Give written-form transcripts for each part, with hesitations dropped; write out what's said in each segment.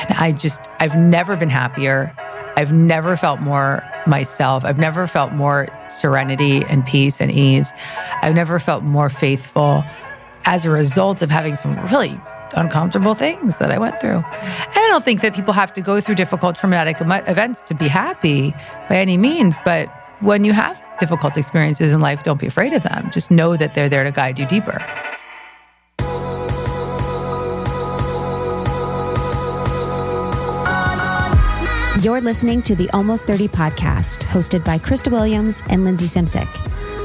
I've never been happier. I've never felt more myself. I've never felt more serenity and peace and ease. I've never felt more faithful as a result of having some really uncomfortable things that I went through. And I don't think that people have to go through difficult traumatic events to be happy by any means. But when you have difficult experiences in life, don't be afraid of them. Just know that they're there to guide you deeper. You're listening to the Almost 30 podcast, hosted by Krista Williams and Lindsay Simsick.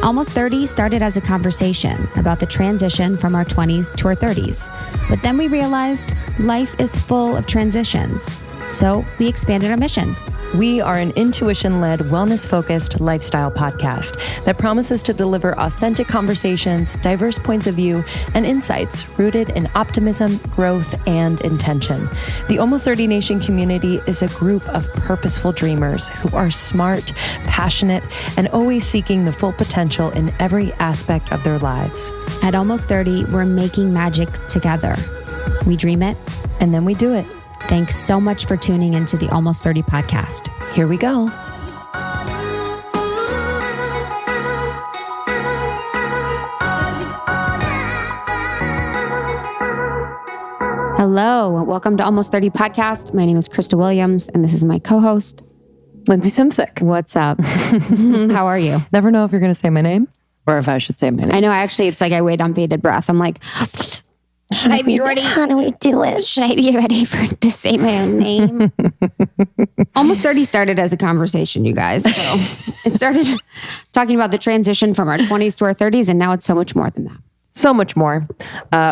Almost 30 started as a conversation about the transition from our 20s to our 30s. But then we realized life is full of transitions. So we expanded our mission. We are an intuition-led, wellness-focused lifestyle podcast that promises to deliver authentic conversations, diverse points of view, and insights rooted in optimism, growth, and intention. The Almost 30 Nation community is a group of purposeful dreamers who are smart, passionate, and always seeking the full potential in every aspect of their lives. At Almost 30, we're making magic together. We dream it, and then we do it. Thanks so much for tuning into the Almost 30 podcast. Here we go. Hello, welcome to Almost 30 podcast. My name is Krista Williams, and this is my co-host, Lindsay Simsick. What's up? How are you? Never know if you're going to say my name or if I should say my name. I know, actually, it's like I wait on bated breath. I'm like, should I be ready? How do we do it? Should I be ready to say my own name? Almost 30 started as a conversation, you guys. So it started talking about the transition from our 20s to our 30s, and now it's so much more than that. So much more.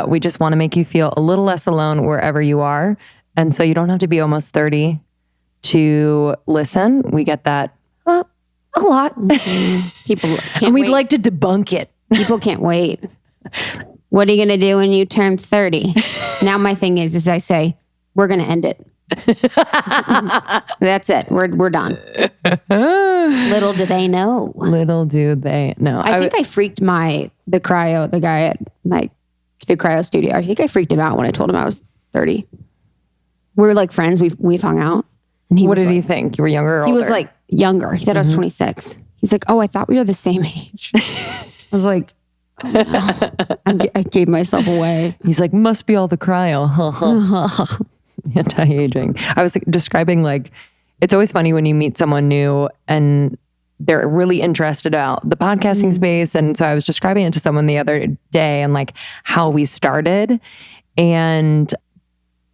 We just want to make you feel a little less alone wherever you are. And so you don't have to be almost 30 to listen. We get that a lot. Mm-hmm. People can't and we'd wait. like to debunk it. People can't wait. What are you going to do when you turn 30? Now my thing is I say, we're going to end it. That's it. We're done. Little do they know. Little do they know. I think I freaked the guy at the cryo studio. I think I freaked him out when I told him I was 30. We're like friends. We've hung out. And what did he think? You were younger or older? He was like younger. He thought I was 26. He's like, oh, I thought we were the same age. I was like, oh, no. I gave myself away. He's like, must be all the cryo. Anti-aging. I was describing it's always funny when you meet someone new and they're really interested about the podcasting space. And so I was describing it to someone the other day and how we started. And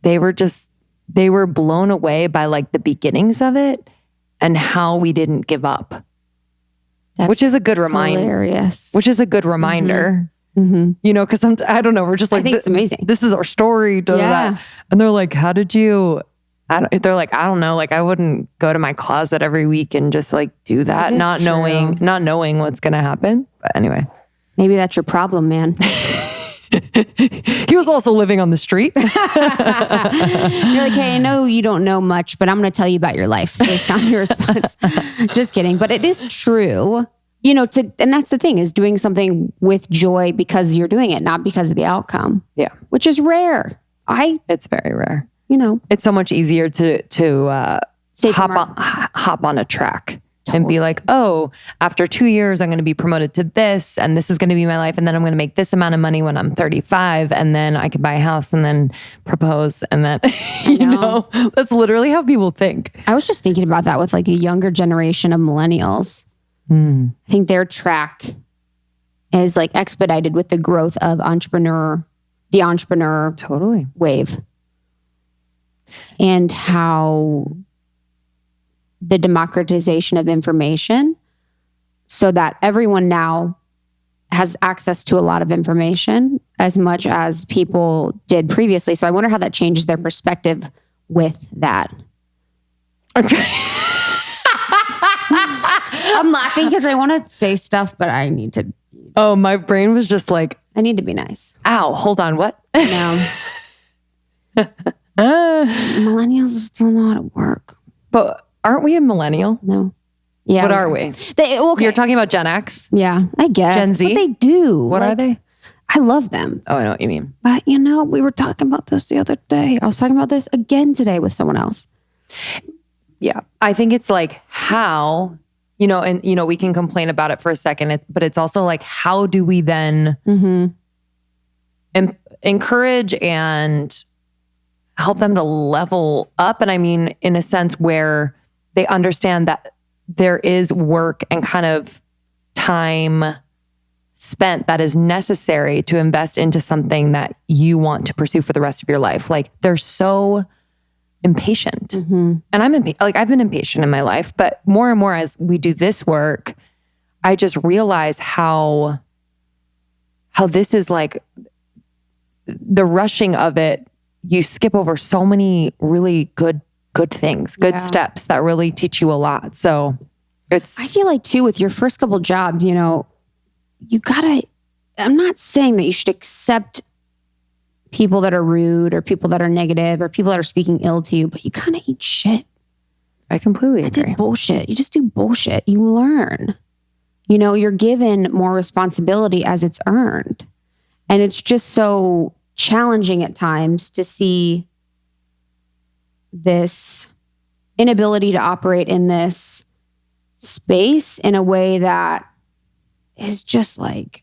they were blown away by the beginnings of it and how we didn't give up. Which is a good reminder. Hilarious. Which is a good reminder. Mm-hmm. You know, because I don't know, we're just I think it's amazing. This is our story. Yeah. And they're like, how did you... they're like, I don't know. I wouldn't go to my closet every week and just do that, not knowing what's going to happen. But anyway. Maybe that's your problem, man. He was also living on the street. You're like, hey, I know you don't know much, but I'm going to tell you about your life based on your response. Just kidding. But it is true, and that's the thing, is doing something with joy because you're doing it, not because of the outcome. Yeah. Which is rare. It's very rare. It's so much easier to hop on a track. And be like, oh, after 2 years, I'm going to be promoted to this, and this is going to be my life. And then I'm going to make this amount of money when I'm 35. And then I can buy a house and then propose. And then, that's literally how people think. I was just thinking about that with the younger generation of millennials. I think their track is expedited with the growth of the entrepreneur totally wave. And how the democratization of information, so that everyone now has access to a lot of information as much as people did previously. So I wonder how that changes their perspective with that. Okay. I'm laughing because I want to say stuff, but I need to. Oh, my brain was just I need to be nice. Ow, hold on, what? No. Millennials are still not at work. But aren't we a millennial? No. Yeah. What are we? Okay. You're talking about Gen X? Yeah, I guess. Gen Z? What they do. What are they? I love them. Oh, I know what you mean. But we were talking about this the other day. I was talking about this again today with someone else. Yeah. I think it's like how, and we can complain about it for a second, but it's also like, how do we then encourage and help them to level up? And I mean, in a sense where they understand that there is work and kind of time spent that is necessary to invest into something that you want to pursue for the rest of your life. Like they're so impatient. And I've been impatient in my life, but more and more as we do this work, I just realize how this is like the rushing of it. You skip over so many really good things, good steps that really teach you a lot. So I feel like too, with your first couple jobs, I'm not saying that you should accept people that are rude or people that are negative or people that are speaking ill to you, but you kind of eat shit. I completely agree. I did bullshit. You just do bullshit. You learn. You're given more responsibility as it's earned. And it's just so challenging at times to see this inability to operate in this space in a way that is just like,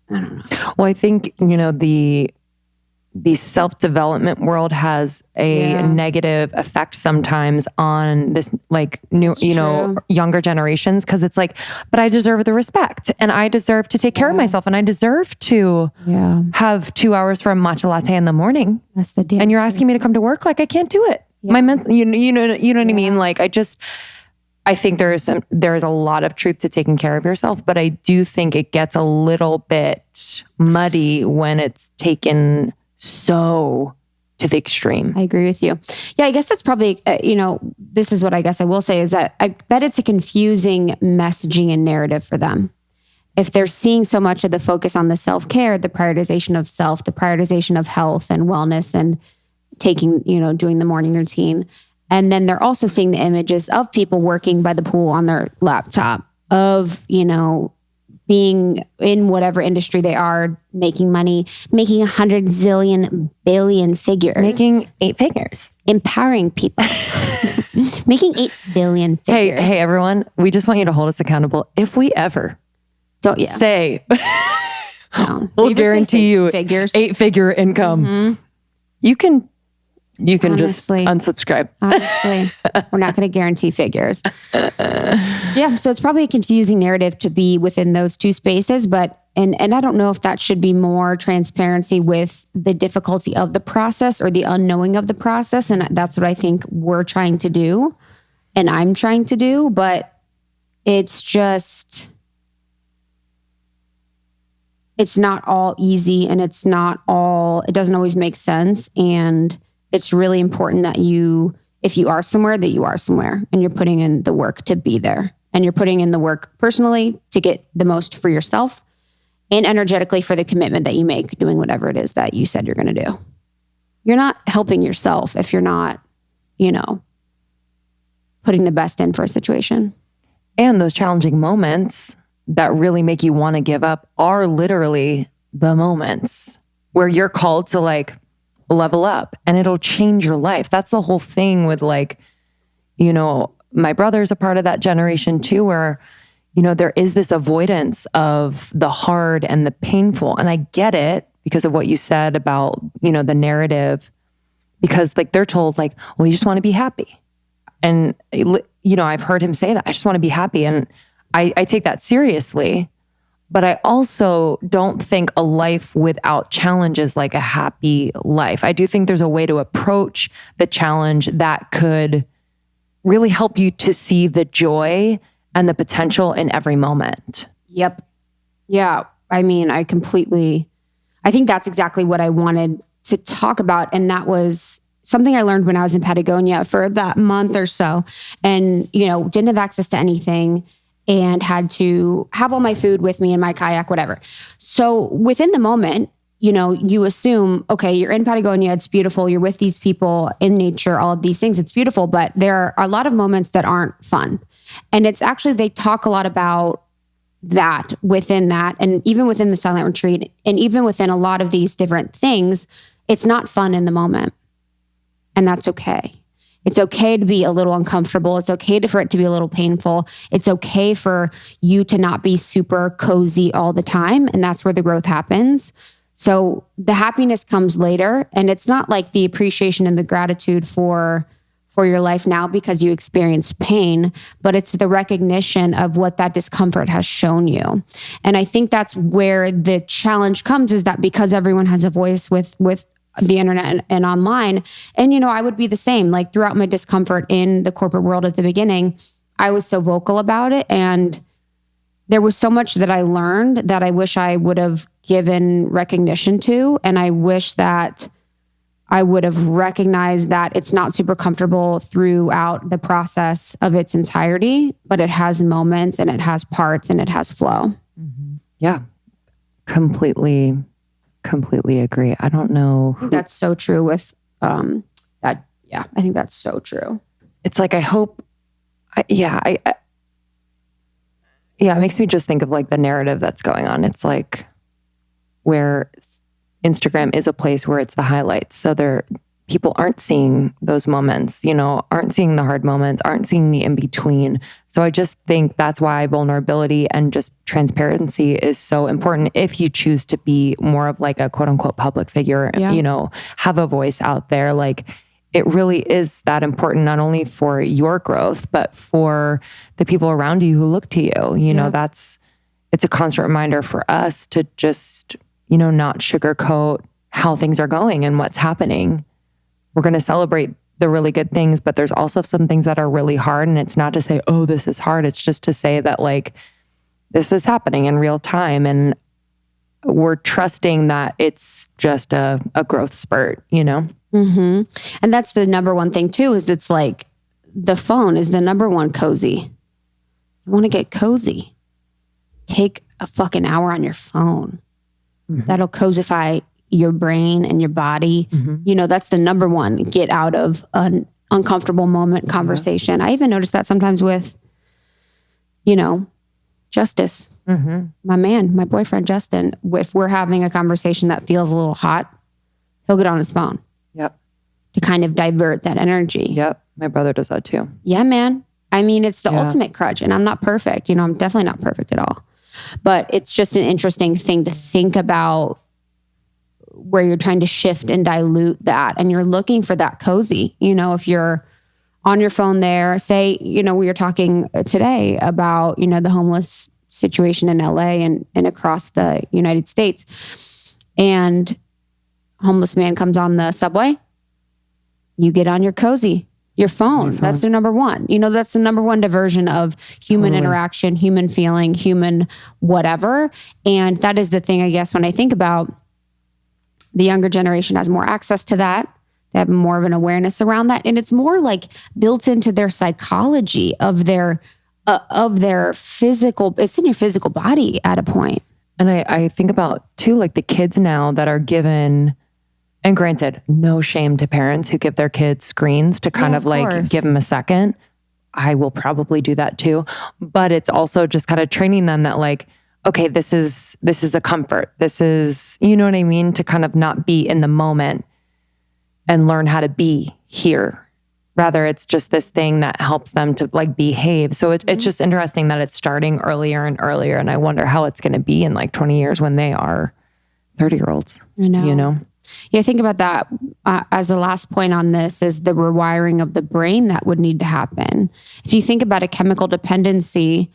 I don't know. Well, I think, the self-development world has a negative effect sometimes on this like new, younger generations. Cause it's like, but I deserve the respect and I deserve to take care of myself and I deserve to have 2 hours for a matcha latte in the morning. That's the deal. And you're asking me to come to work? Like I can't do it. My mental, you know what I mean? Like I think there's a lot of truth to taking care of yourself, but I do think it gets a little bit muddy when it's taken so to the extreme. I agree with you. Yeah, I guess that's probably, this is what I guess I will say is that I bet it's a confusing messaging and narrative for them. If they're seeing so much of the focus on the self-care, the prioritization of self, the prioritization of health and wellness and taking, doing the morning routine. And then they're also seeing the images of people working by the pool on their laptop, of, being in whatever industry they are, making money, making 100 zillion billion figures. Making 8 figures. Empowering people. Making 8 billion figures. Hey, everyone, we just want you to hold us accountable. If we ever say, we'll guarantee you figures. 8-figure income, you can honestly, just unsubscribe. Honestly, we're not going to guarantee figures. Yeah, so it's probably a confusing narrative to be within those two spaces, but and I don't know if that should be more transparency with the difficulty of the process or the unknowing of the process, and that's what I think we're trying to do, and I'm trying to do, but it's just, it's not all easy, and it doesn't always make sense, and it's really important that if you are somewhere, that you are somewhere and you're putting in the work to be there, and you're putting in the work personally to get the most for yourself and energetically for the commitment that you make doing whatever it is that you said you're going to do. You're not helping yourself if you're not, putting the best in for a situation. And those challenging moments that really make you want to give up are literally the moments where you're called to like level up and it'll change your life. That's the whole thing with my brother's a part of that generation too, where, there is this avoidance of the hard and the painful. And I get it because of what you said about, the narrative, because like they're told like, well, you just want to be happy. And, I've heard him say that I just want to be happy. And I take that seriously. But I also don't think a life without challenge is like a happy life. I do think there's a way to approach the challenge that could really help you to see the joy and the potential in every moment. Yep. Yeah. I mean, I think that's exactly what I wanted to talk about. And that was something I learned when I was in Patagonia for that month or so, and, didn't have access to anything, and had to have all my food with me in my kayak, whatever. So within the moment, you assume, okay, you're in Patagonia, it's beautiful, you're with these people in nature, all of these things, it's beautiful, but there are a lot of moments that aren't fun. And it's actually, they talk a lot about that within that, and even within the silent retreat, and even within a lot of these different things, it's not fun in the moment. And that's okay. It's okay to be a little uncomfortable. It's okay for it to be a little painful. It's okay for you to not be super cozy all the time. And that's where the growth happens. So the happiness comes later. And it's not like the appreciation and the gratitude for your life now because you experienced pain, but it's the recognition of what that discomfort has shown you. And I think that's where the challenge comes, is that because everyone has a voice with the internet and online. And, I would be the same, like throughout my discomfort in the corporate world at the beginning, I was so vocal about it. And there was so much that I learned that I wish I would have given recognition to. And I wish that I would have recognized that it's not super comfortable throughout the process of its entirety, but it has moments and it has parts and it has flow. Mm-hmm. Yeah, completely agree. I don't know. That's so true with that. Yeah, I think that's so true. It's like, I hope, it makes me just think of like the narrative that's going on. It's like where Instagram is a place where it's the highlights. So people aren't seeing those moments, aren't seeing the hard moments, aren't seeing the in between. So I just think that's why vulnerability and just transparency is so important. If you choose to be more of like a quote unquote public figure, have a voice out there, like it really is that important, not only for your growth, but for the people around you who look to you. It's a constant reminder for us to just, not sugarcoat how things are going and what's happening. We're going to celebrate the really good things, but there's also some things that are really hard. And it's not to say, oh, this is hard. It's just to say that like, this is happening in real time. And we're trusting that it's just a growth spurt, Mm-hmm. And that's the number one thing too, is it's like the phone is the number one cozy. You want to get cozy, take a fucking hour on your phone. Mm-hmm. That'll cozify your brain and your body. Mm-hmm. That's the number one, get out of an uncomfortable moment conversation. I even notice that sometimes with, Justice, my boyfriend, Justin, if we're having a conversation that feels a little hot, he'll get on his phone. Yep. To kind of divert that energy. Yep. My brother does that too. Yeah, man. I mean, it's the ultimate crutch, and I'm not perfect. I'm definitely not perfect at all, but it's just an interesting thing to think about, where you're trying to shift and dilute that. And you're looking for that cozy, if you're on your phone there, say, we were talking today about, the homeless situation in LA and across the United States, and homeless man comes on the subway, you get on your cozy, your phone. That's the number one. That's the number one diversion of human interaction, human feeling, human whatever. And that is the thing, I guess, when I think about the younger generation has more access to that. They have more of an awareness around that. And it's more like built into their psychology of their physical, it's in your physical body at a point. And I think about too, like the kids now that are given, and granted, no shame to parents who give their kids screens to kind of like give them a second. I will probably do that too. But it's also just kind of training them that like, okay, this is a comfort. This is, you know what I mean? To kind of not be in the moment and learn how to be here. Rather, it's just this thing that helps them to like behave. So it's just interesting that it's starting earlier and earlier. And I wonder how it's going to be in like 20 years when they are 30-year-olds. I know. Yeah, think about that as a last point on this is the rewiring of the brain that would need to happen. If you think about a chemical dependency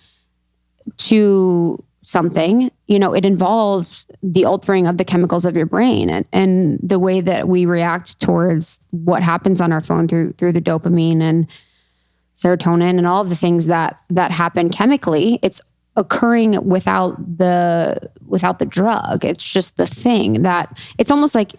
to something, it involves the altering of the chemicals of your brain and the way that we react towards what happens on our phone through the dopamine and serotonin and all of the things that happen chemically. It's occurring without the drug. It's just the thing that it's almost like,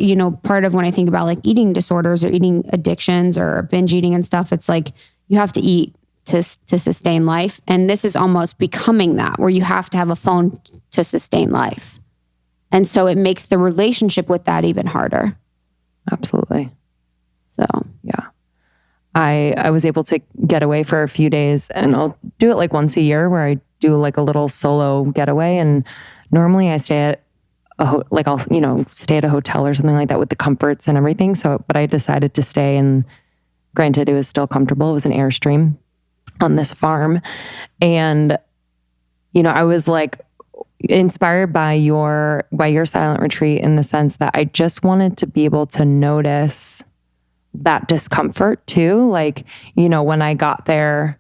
part of when I think about like eating disorders or eating addictions or binge eating and stuff, it's like you have to eat to sustain life. And this is almost becoming that, where you have to have a phone to sustain life. And so it makes the relationship with that even harder. Absolutely. So, yeah. I was able to get away for a few days, and I'll do it like once a year where I do like a little solo getaway. And normally I stay at I'll stay at a hotel or something like that with the comforts and everything. So, but I decided to stay, and granted, it was still comfortable. It was an Airstream on this farm. And, I was like inspired by your silent retreat in the sense that I just wanted to be able to notice that discomfort too. Like, when I got there,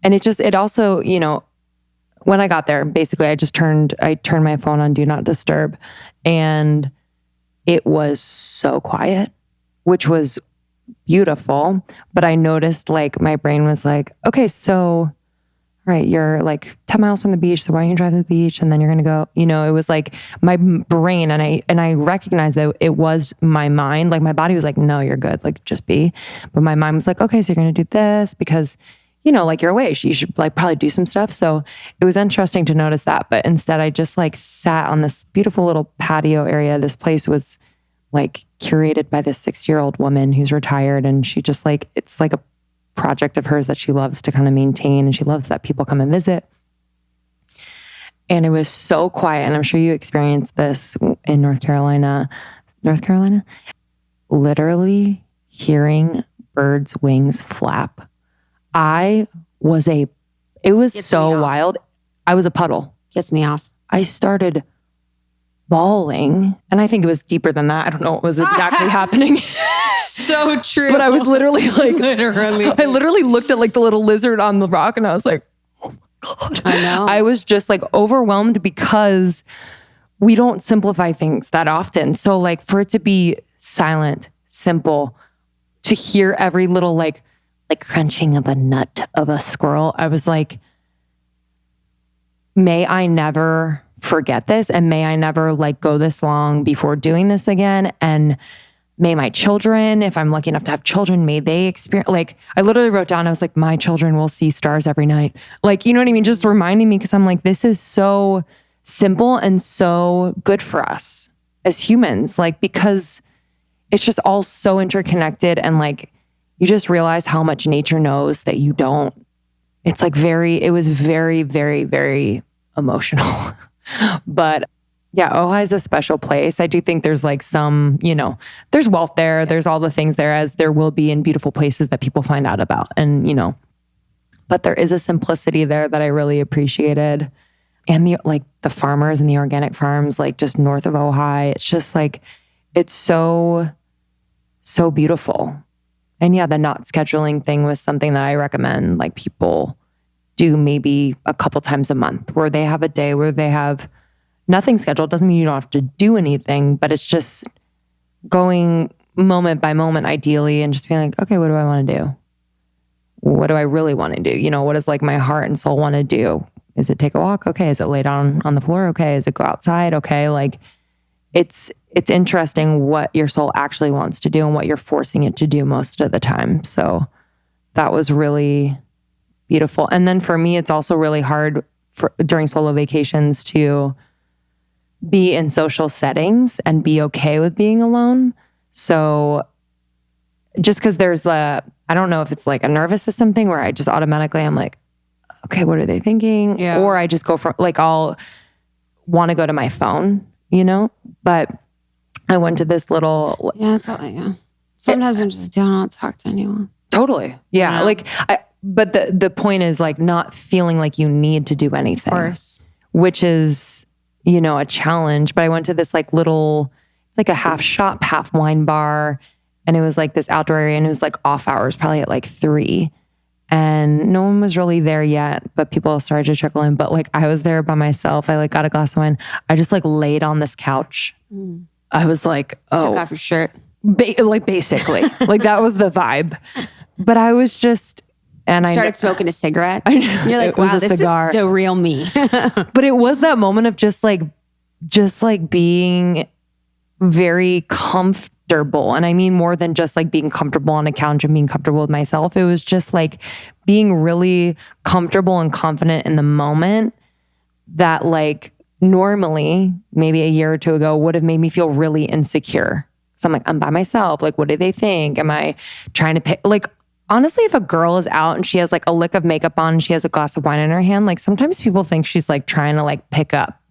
and it also, when I got there, basically I turned my phone on Do Not Disturb, and it was so quiet, which was beautiful. But I noticed like my brain was like, okay, so, all right, you're like 10 miles from the beach. So why don't you drive to the beach? And then you're going to go, it was like my brain. And I recognized that it was my mind. Like my body was like, no, you're good. Like just be. But my mind was like, okay, so you're going to do this because, like you're away. You should like probably do some stuff. So it was interesting to notice that. But instead I just like sat on this beautiful little patio area. This place was like curated by this 6-year-old woman who's retired. And she just like, it's like a project of hers that she loves to kind of maintain. And she loves that people come and visit. And it was so quiet. And I'm sure you experienced this in North Carolina, literally hearing birds' wings flap. It was so wild. I was a puddle. Gets me off. I started bawling. And I think it was deeper than that. I don't know what was exactly happening. So true. But I was literally like, I literally looked at like the little lizard on the rock and I was like, oh my God. I know. I was just like overwhelmed because we don't simplify things that often. So like for it to be silent, simple, to hear every little like crunching of a nut of a squirrel, I was like, may I never forget this, and may I never like go this long before doing this again. And may my children, if I'm lucky enough to have children, may they experience, like I literally wrote down, I was like, my children will see stars every night. Like, you know what I mean? Just reminding me, because I'm like, this is so simple and so good for us as humans, like, because it's just all so interconnected, and like, you just realize how much nature knows that you don't. It's like it was very, very, very emotional. But yeah, Ojai is a special place. I do think there's like some, there's wealth there. There's all the things there, as there will be in beautiful places that people find out about. And, but there is a simplicity there that I really appreciated. And the farmers and the organic farms, like just north of Ojai, it's just like, it's so, so beautiful. And yeah, the not scheduling thing was something that I recommend like people do maybe a couple times a month, where they have a day where they have nothing scheduled. Doesn't mean you don't have to do anything, but it's just going moment by moment, ideally, and just being like, okay, what do I want to do? What do I really want to do? What does like my heart and soul want to do? Is it take a walk? Okay. Is it lay down on the floor? Okay. Is it go outside? Okay. Like it's interesting what your soul actually wants to do and what you're forcing it to do most of the time. So that was really beautiful. And then for me, it's also really hard during solo vacations to be in social settings and be okay with being alone. So just because there's I don't know if it's like a nervous system thing where I just automatically, I'm like, okay, what are they thinking? Yeah. Or I just go for like, I'll want to go to my phone, but I went to this little. Yeah, it's all, yeah. Sometimes I'm just don't want to talk to anyone. Totally. Yeah. Like, but the point is like not feeling like you need to do anything. Of course. Which is, a challenge. But I went to this like little, it's like a half shop, half wine bar. And it was like this outdoor area, and it was like off hours, probably at like 3. And no one was really there yet, but people started to trickle in. But like I was there by myself. I like got a glass of wine. I just like laid on this couch. I was like, oh. Took off your shirt. Like basically, like that was the vibe. But I was just, and I started smoking a cigarette. I know. You're like, wow, this cigar. is the real me. But it was that moment of just like being very comfortable. And I mean more than just like being comfortable on a couch and being comfortable with myself. It was just like being really comfortable and confident in the moment that like normally maybe a year or two ago would have made me feel really insecure. So I'm like, I'm by myself. Like, what do they think? Am I trying to pick? Like, honestly, if a girl is out and she has like a lick of makeup on and she has a glass of wine in her hand, like sometimes people think she's like trying to like pick up,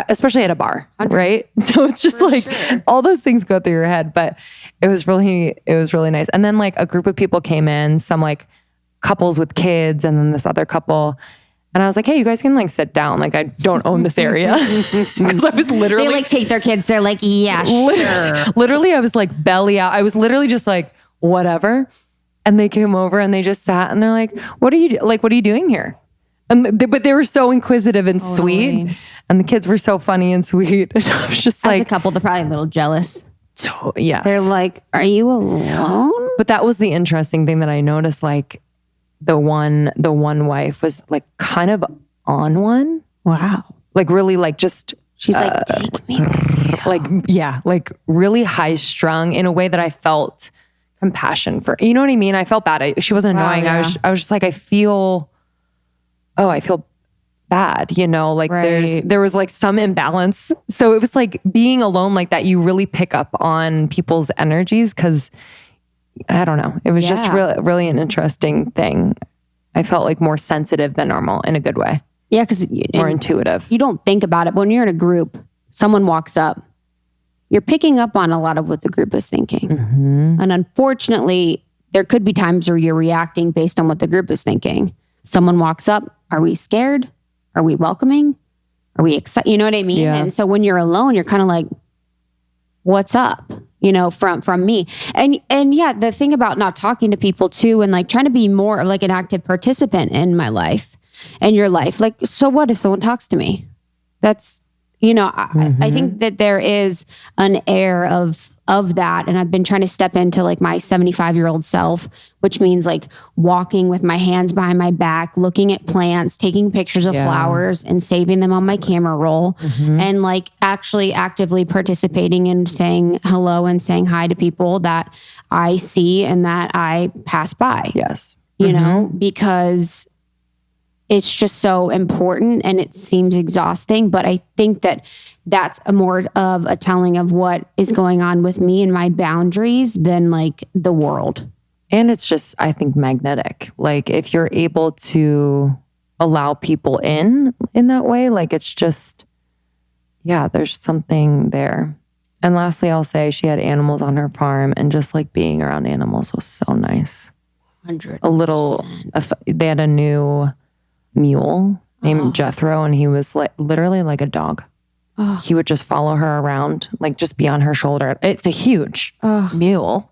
especially at a bar, right? So it's just all those things go through your head, but it was really nice. And then like a group of people came in, some like couples with kids and then this other couple. And I was like, hey, you guys can like sit down. Like I don't own this area. Because I was literally. They like take their kids. They're like, yeah, sure. Literally, I was like belly out. I was literally just like, whatever. And they came over and they just sat and they're like, what are you doing here? But they were so inquisitive and sweet. And the kids were so funny and sweet. And I was just like. As a couple, they're probably a little jealous. Yes. They're like, are you alone? But that was the interesting thing that I noticed. Like the one wife was like kind of on one. Wow. Like really like just. She's like, take me with you. Like, yeah, like really high strung in a way that I felt compassion for, you know what I mean? I felt bad. She wasn't annoying. Yeah. I was just like, I feel bad, you know, like there was like some imbalance. So it was like being alone like that, you really pick up on people's energies. Cause I don't know. It was just really an interesting thing. I felt like more sensitive than normal in a good way. Yeah. Cause more intuitive. You don't think about it. But when you're in a group, someone walks up, you're picking up on a lot of what the group is thinking. And unfortunately, there could be times where you're reacting based on what the group is thinking. Someone walks up. Are we scared? Are we welcoming? Are we excited? You know what I mean? Yeah. And so when you're alone, you're kind of like, what's up? You know, from me. And yeah, the thing about not talking to people too, and like trying to be more like an active participant in my life and your life. Like, so what if someone talks to me? That's, you know, I think that there is an air of that. And I've been trying to step into like my 75-year-old self, which means like walking with my hands behind my back, looking at plants, taking pictures of flowers and saving them on my camera roll and like actually actively participating and saying hello and saying hi to people that I see and that I pass by. Yes. You know, because it's just so important and it seems exhausting, but I think that that's a more of a telling of what is going on with me and my boundaries than like the world. And it's just, I think, magnetic. Like if you're able to allow people in that way, like it's just, yeah, there's something there. And lastly, I'll say she had animals on her farm and just like being around animals was so nice. 100%. They had a new mule named Jethro, and he was like literally like a dog. He would just follow her around, like just be on her shoulder. It's a huge mule,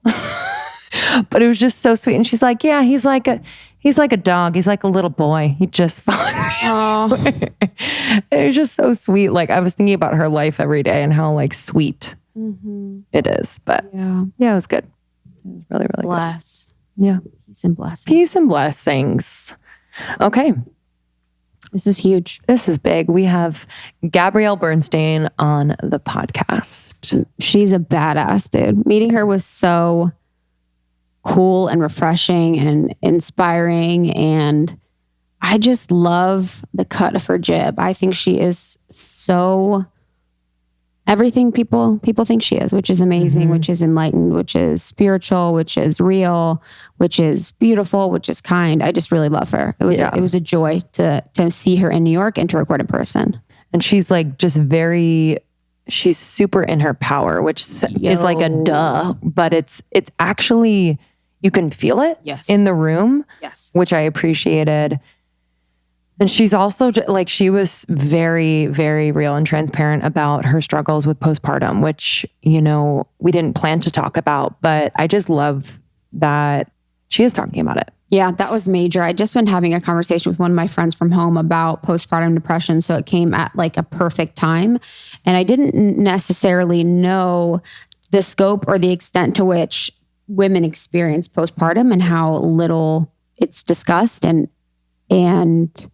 but it was just so sweet. And she's like, yeah, he's like a dog. He's like a little boy. He just follows me. It was just so sweet. Like I was thinking about her life every day and how like sweet it is. But yeah, it was good. It was really, really Bless. good. Yeah. Peace and blessings. Okay. This is huge. This is big. We have Gabrielle Bernstein on the podcast. She's a badass, dude. Meeting her was so cool and refreshing and inspiring. And I just love the cut of her jib. I think she is so everything people think she is, which is amazing, which is enlightened, which is spiritual, which is real, which is beautiful, which is kind. I just really love her. It was a joy to see her in New York and to record in person. And she's like just she's super in her power, which is like a duh, but it's actually, you can feel it in the room, which I appreciated. And she's also like, she was very, very real and transparent about her struggles with postpartum, which, you know, we didn't plan to talk about, but I just love that she is talking about it. Yeah, that was major. I just been having a conversation with one of my friends from home about postpartum depression. So it came at like a perfect time. And I didn't necessarily know the scope or the extent to which women experience postpartum and how little it's discussed and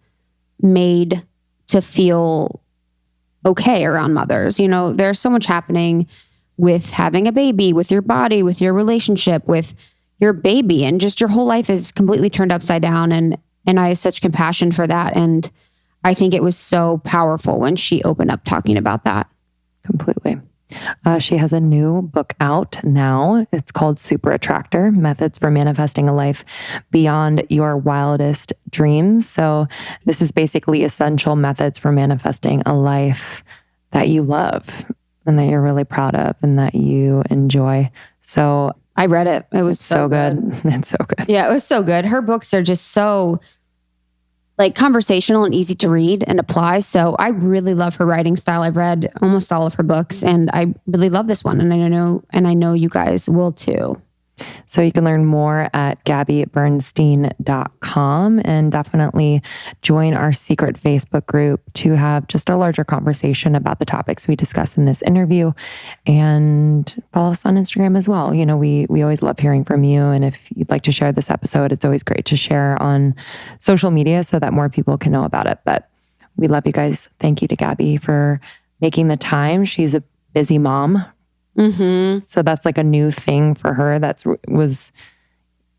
made to feel okay around mothers. You know, there's so much happening with having a baby, with your body, with your relationship, with your baby, and just your whole life is completely turned upside down. And I have such compassion for that. And I think it was so powerful when she opened up talking about that. Completely. She has a new book out now. It's called Super Attractor, Methods for Manifesting a Life Beyond Your Wildest Dreams. So this is basically essential methods for manifesting a life that you love and that you're really proud of and that you enjoy. So I read it. It was so good. It's so good. Yeah, it was so good. Her books are just so like conversational and easy to read and apply. So I really love her writing style. I've read almost all of her books and I really love this one. And I know you guys will too. So you can learn more at gabbybernstein.com and definitely join our secret Facebook group to have just a larger conversation about the topics we discuss in this interview, and follow us on Instagram as well. You know, we always love hearing from you. And if you'd like to share this episode, it's always great to share on social media so that more people can know about it. But we love you guys. Thank you to Gabby for making the time. She's a busy mom. Mm-hmm. So that's like a new thing for her. Was,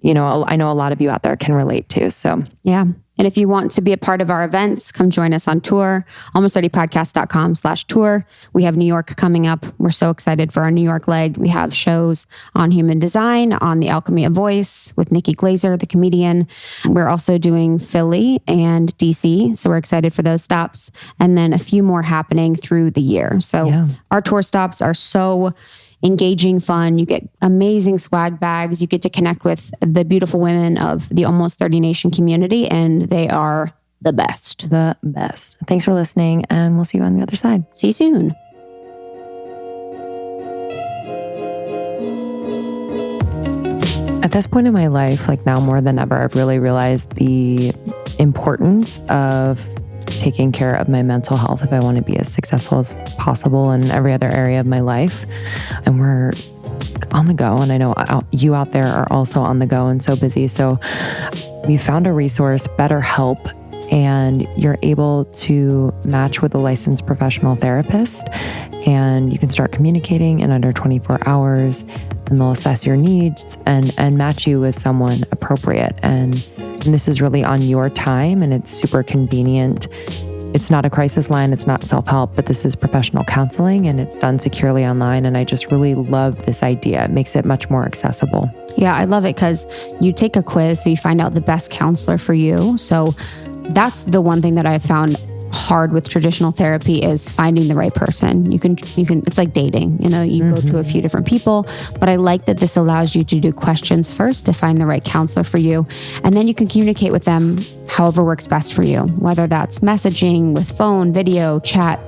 you know, I know a lot of you out there can relate to. So yeah. And if you want to be a part of our events, come join us on tour, almost30podcast.com/tour. We have New York coming up. We're so excited for our New York leg. We have shows on human design, on the alchemy of voice with Nikki Glazer, the comedian. We're also doing Philly and DC. So we're excited for those stops. And then a few more happening through the year. So our tour stops are so engaging, fun. You get amazing swag bags. You get to connect with the beautiful women of the Almost 30 Nation community, and they are the best. The best. Thanks for listening, and we'll see you on the other side. See you soon. At this point in my life, like now more than ever, I've really realized the importance of taking care of my mental health if I want to be as successful as possible in every other area of my life. And we're on the go. And I know you out there are also on the go and so busy. So we found a resource, BetterHelp, and you're able to match with a licensed professional therapist, and you can start communicating in under 24 hours, and they'll assess your needs and match you with someone appropriate. And this is really on your time, and it's super convenient. It's not a crisis line, it's not self-help, but this is professional counseling, and it's done securely online. And I just really love this idea. It makes it much more accessible. Yeah, I love it because you take a quiz, so you find out the best counselor for you. So that's the one thing that I've found hard with traditional therapy is finding the right person. You can, it's like dating, you know, you go to a few different people, but I like that this allows you to do questions first to find the right counselor for you. And then you can communicate with them however works best for you, whether that's messaging with phone, video, chat,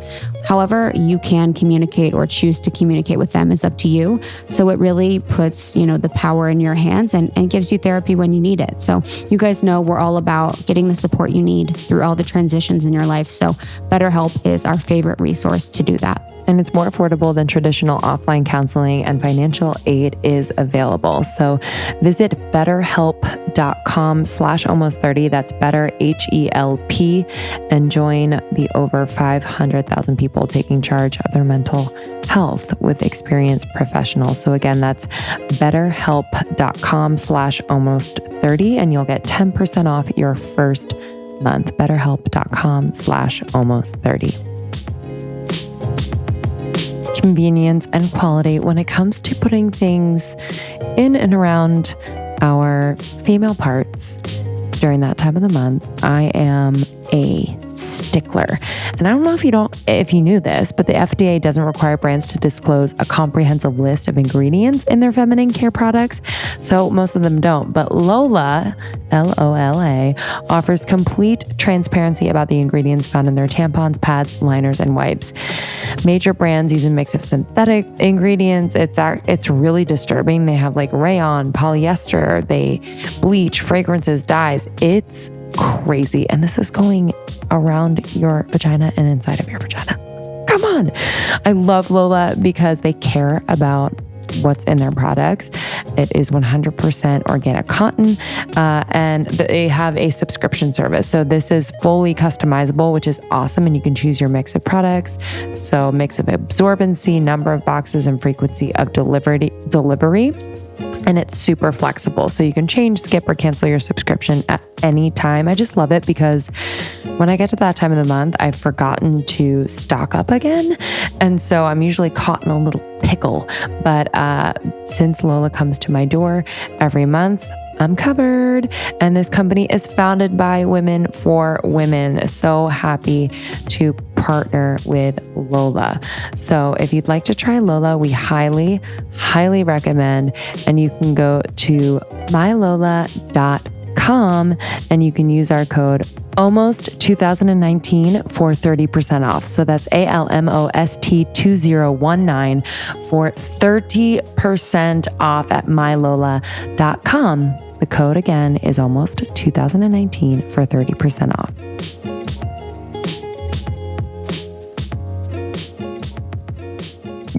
however you can communicate or choose to communicate with them is up to you. So it really puts, you know, the power in your hands and gives you therapy when you need it. So you guys know we're all about getting the support you need through all the transitions in your life. So BetterHelp is our favorite resource to do that. And it's more affordable than traditional offline counseling, and financial aid is available. So visit betterhelp.com/almost30. That's better, HELP, and join the over 500,000 people taking charge of their mental health with experienced professionals. So again, that's betterhelp.com/almost30, and you'll get 10% off your first month. betterhelp.com/almost30. Convenience and quality when it comes to putting things in and around our female parts during that time of the month. I am a stickler. And I don't know if you knew this, but the FDA doesn't require brands to disclose a comprehensive list of ingredients in their feminine care products. So most of them don't. But Lola, Lola, offers complete transparency about the ingredients found in their tampons, pads, liners, and wipes. Major brands use a mix of synthetic ingredients. It's really disturbing. They have like rayon, polyester, they bleach, fragrances, dyes. It's crazy. And this is going around your vagina and inside of your vagina. Come on. I love Lola because they care about what's in their products. It is 100% organic cotton, and they have a subscription service. So this is fully customizable, which is awesome. And you can choose your mix of products. So mix of absorbency, number of boxes, and frequency of delivery. And it's super flexible. So you can change, skip, or cancel your subscription at any time. I just love it because when I get to that time of the month, I've forgotten to stock up again. And so I'm usually caught in a little pickle. But since Lola comes to my door every month, I'm covered. And this company is founded by women for women. So happy to partner with Lola. So if you'd like to try Lola, we highly, highly recommend. And you can go to mylola.com and you can use our code almost 2019 for 30% off. So that's ALMOST2019 for 30% off at mylola.com. The code again is almost 2019 for 30% off.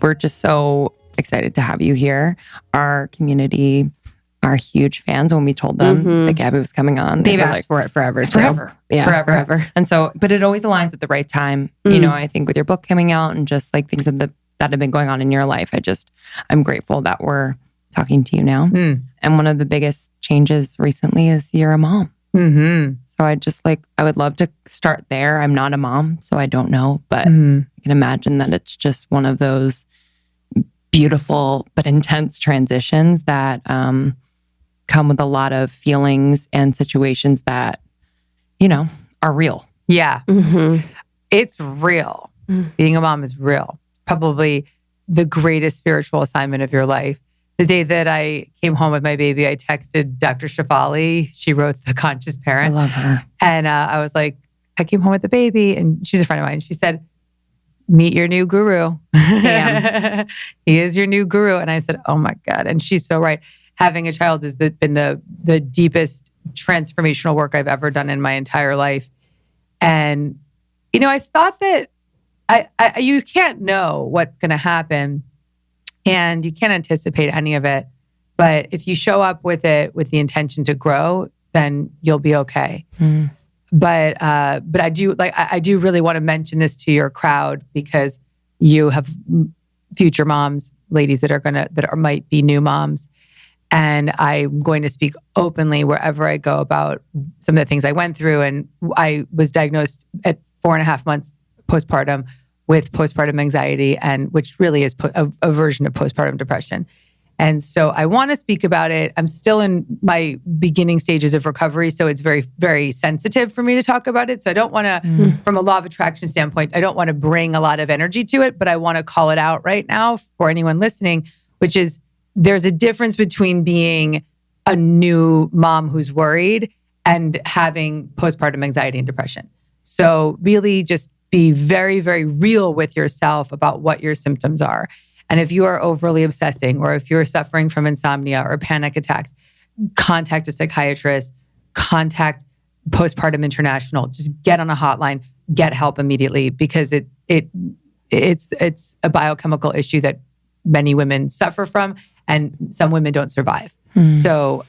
We're just so excited to have you here. Our community are huge fans. When we told them that Gabby was coming on, they've asked for it forever. Yeah, forever. And so, but it always aligns at the right time. You know, I think with your book coming out and just like things that have been going on in your life, I'm grateful that we're talking to you now. And one of the biggest changes recently is you're a mom. So I would love to start there. I'm not a mom, so I don't know, but I can imagine that it's just one of those beautiful but intense transitions that come with a lot of feelings and situations that, you know, are real. Yeah. It's real. Being a mom is real. It's probably the greatest spiritual assignment of your life. The day that I came home with my baby, I texted Dr. Shefali. She wrote The Conscious Parent. I love her. And I was like, I came home with the baby. And she's a friend of mine. She said, meet your new guru. Damn. He is your new guru. And I said, oh my God. And she's so right. Having a child has been the deepest transformational work I've ever done in my entire life. And, you know, I thought that you can't know what's going to happen. And you can't anticipate any of it. But if you show up with it with the intention to grow, then you'll be okay. But I do really want to mention this to your crowd because you have future moms, ladies that might be new moms. And I'm going to speak openly wherever I go about some of the things I went through. And I was diagnosed at 4.5 months postpartum with postpartum anxiety, and which really is a version of postpartum depression. And so I want to speak about it. I'm still in my beginning stages of recovery, so it's very, very sensitive for me to talk about it. So I don't want to, from a law of attraction standpoint, I don't want to bring a lot of energy to it, but I want to call it out right now for anyone listening, which is there's a difference between being a new mom who's worried and having postpartum anxiety and depression. So really just be very, very real with yourself about what your symptoms are. And if you are overly obsessing, or if you're suffering from insomnia or panic attacks, contact a psychiatrist, contact Postpartum International. Just get on a hotline, get help immediately, because it's a biochemical issue that many women suffer from, and some women don't survive. So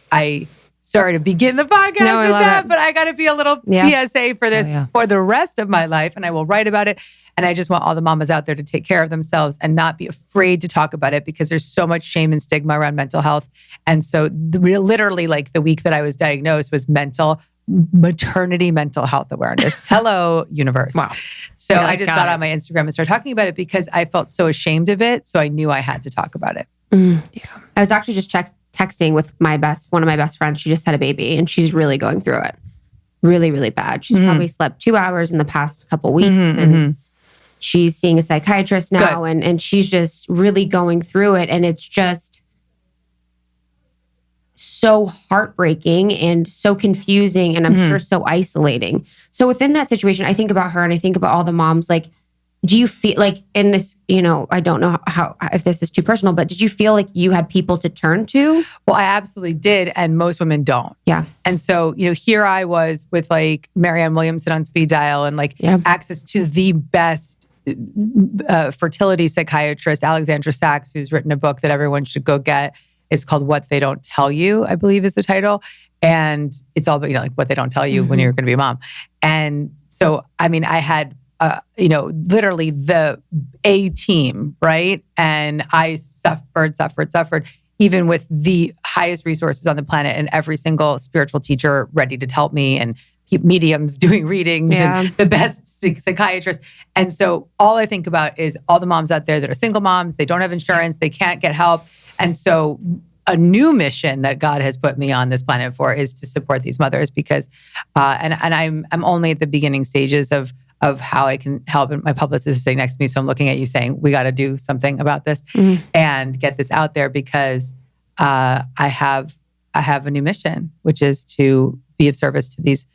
sorry to begin the podcast with that, but I got to be a little PSA for this for the rest of my life, and I will write about it. And I just want all the mamas out there to take care of themselves and not be afraid to talk about it, because there's so much shame and stigma around mental health. And so literally like the week that I was diagnosed was maternity mental health awareness. Hello, universe. Wow. So I just got on my Instagram and started talking about it because I felt so ashamed of it. So I knew I had to talk about it. I was actually just texting with one of my best friends. She just had a baby and she's really going through it. Really, really bad. She's probably slept 2 hours in the past couple weeks and she's seeing a psychiatrist now and she's just really going through it. And it's just so heartbreaking and so confusing and I'm sure so isolating. So within that situation, I think about her and I think about all the moms. Like, do you feel like in this, I don't know if this is too personal, but did you feel like you had people to turn to? Well, I absolutely did. And most women don't. Yeah. And so, here I was with like Marianne Williamson on speed dial and access to the best fertility psychiatrist, Alexandra Sachs, who's written a book that everyone should go get. It's called What They Don't Tell You, I believe is the title. And it's all about, what they don't tell you when you're going to be a mom. And so, I had literally the A team, right? And I suffered. even with the highest resources on the planet and every single spiritual teacher ready to help me and mediums doing readings and the best psychiatrists. And so all I think about is all the moms out there that are single moms, they don't have insurance, they can't get help. And so a new mission that God has put me on this planet for is to support these mothers because, and I'm only at the beginning stages of how I can help. And my publicist is sitting next to me. So I'm looking at you saying, we got to do something about this and get this out there because I have a new mission, which is to be of service to these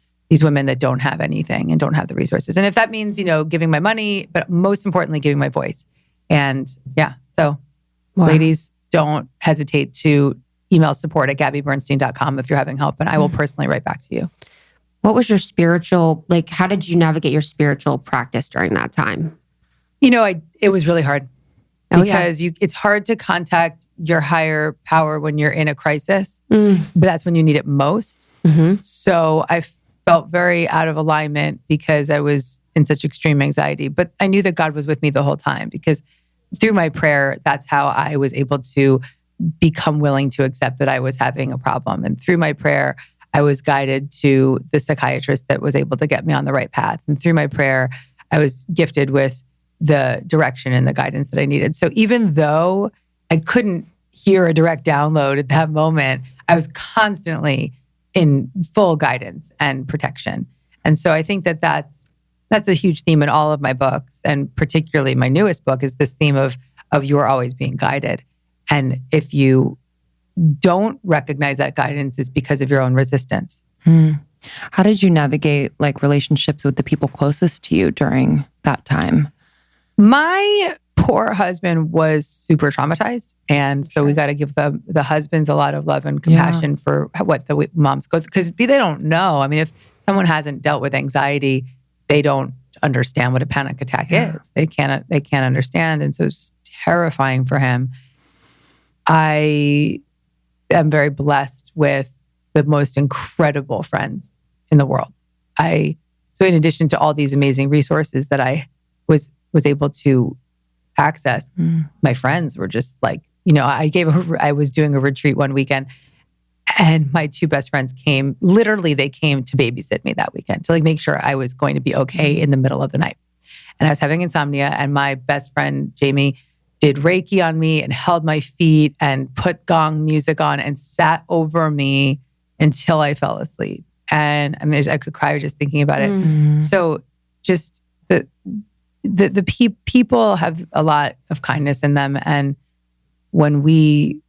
women that don't have anything and don't have the resources. And if that means, giving my money, but most importantly, giving my voice. And so ladies, don't hesitate to email support@gabbybernstein.com if you're having help. And I will personally write back to you. What was your spiritual, how did you navigate your spiritual practice during that time? It was really hard because it's hard to contact your higher power when you're in a crisis, but that's when you need it most. So I felt very out of alignment because I was in such extreme anxiety, but I knew that God was with me the whole time because through my prayer, that's how I was able to become willing to accept that I was having a problem. And through my prayer, I was guided to the psychiatrist that was able to get me on the right path. And through my prayer, I was gifted with the direction and the guidance that I needed. So even though I couldn't hear a direct download at that moment, I was constantly in full guidance and protection. And so I think that that's a huge theme in all of my books. And particularly my newest book is this theme of you're always being guided. And if you don't recognize that guidance, it's because of your own resistance. How did you navigate relationships with the people closest to you during that time? My poor husband was super traumatized. And so we got to give the husbands a lot of love and compassion for what the moms go through. Because they don't know. I mean, if someone hasn't dealt with anxiety, they don't understand what a panic attack is. They can't understand. And so it's terrifying for him. I am very blessed with the most incredible friends in the world. So in addition to all these amazing resources that I was able to access, my friends were just I was doing a retreat one weekend and my two best friends came to babysit me that weekend to make sure I was going to be okay in the middle of the night. And I was having insomnia and my best friend, Jamie, did Reiki on me and held my feet and put gong music on and sat over me until I fell asleep. And I mean, I could cry just thinking about it. So just the people have a lot of kindness in them. And when we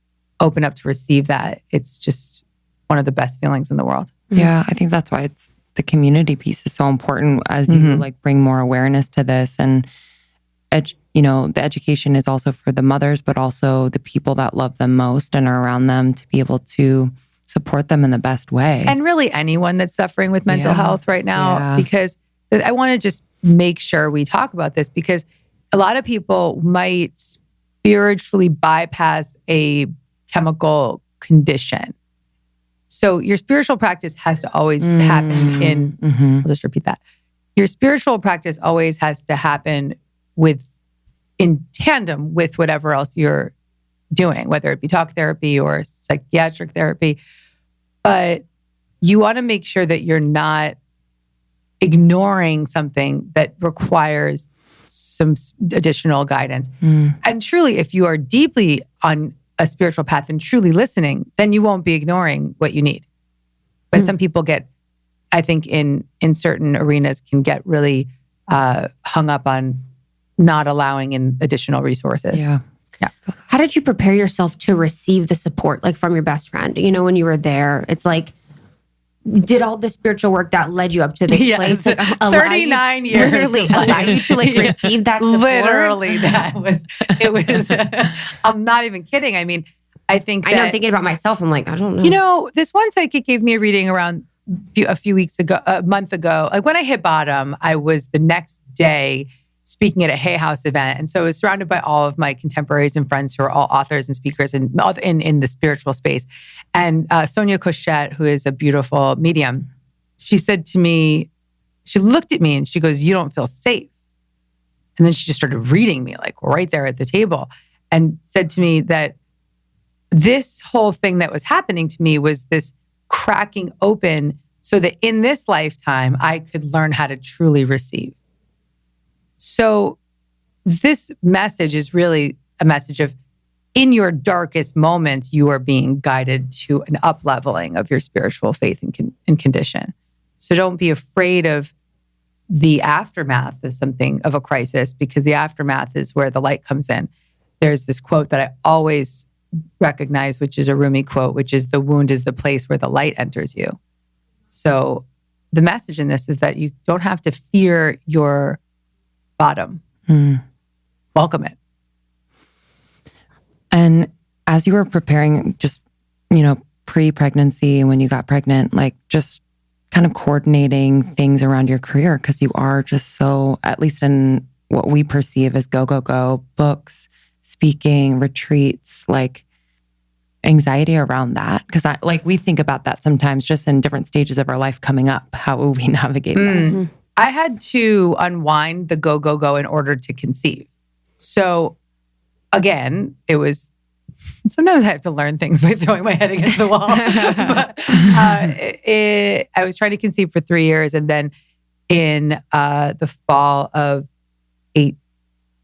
open up to receive that, it's just one of the best feelings in the world. Yeah, I think that's why the community piece is so important as you bring more awareness to this. And the education is also for the mothers, but also the people that love them most and are around them to be able to support them in the best way. And really anyone that's suffering with mental health right now, because I want to just make sure we talk about this because a lot of people might spiritually bypass a chemical condition. So your spiritual practice has to always happen I'll just repeat that. Your spiritual practice always has to happen in tandem with whatever else you're doing, whether it be talk therapy or psychiatric therapy. But you want to make sure that you're not ignoring something that requires some additional guidance. And truly, if you are deeply on a spiritual path and truly listening, then you won't be ignoring what you need. But some people I think in certain arenas can get really hung up on not allowing in additional resources. Yeah. How did you prepare yourself to receive the support from your best friend? When you were there, it's did all the spiritual work that led you up to this place 39 years literally allow you to receive that support? Literally, it was I'm not even kidding. I mean, I think I know, I'm thinking about myself. I'm I don't know. This one psychic gave me a reading around a month ago. When I hit bottom, I was the next day speaking at a Hay House event. And so I was surrounded by all of my contemporaries and friends who are all authors and speakers in the spiritual space. And Sonia Koschet, who is a beautiful medium, she said to me, she looked at me and she goes, "You don't feel safe." And then she just started reading me right there at the table and said to me that this whole thing that was happening to me was this cracking open so that in this lifetime, I could learn how to truly receive. So this message is really a message of, in your darkest moments, you are being guided to an up-leveling of your spiritual faith and condition. So don't be afraid of the aftermath of something, of a crisis, because the aftermath is where the light comes in. There's this quote that I always recognize, which is a Rumi quote, which is, the wound is the place where the light enters you. So the message in this is that you don't have to fear your bottom. Welcome it. And as you were preparing, just, pre-pregnancy, when you got pregnant, like just kind of coordinating things around your career, because you are just so, at least in what we perceive as go, books, speaking, retreats, like anxiety around that. Because we think about that sometimes just in different stages of our life coming up. How will we navigate that? I had to unwind the go in order to conceive. So again, it was, sometimes I have to learn things by throwing my head against the wall. But, I was trying to conceive for 3 years. And then in the fall of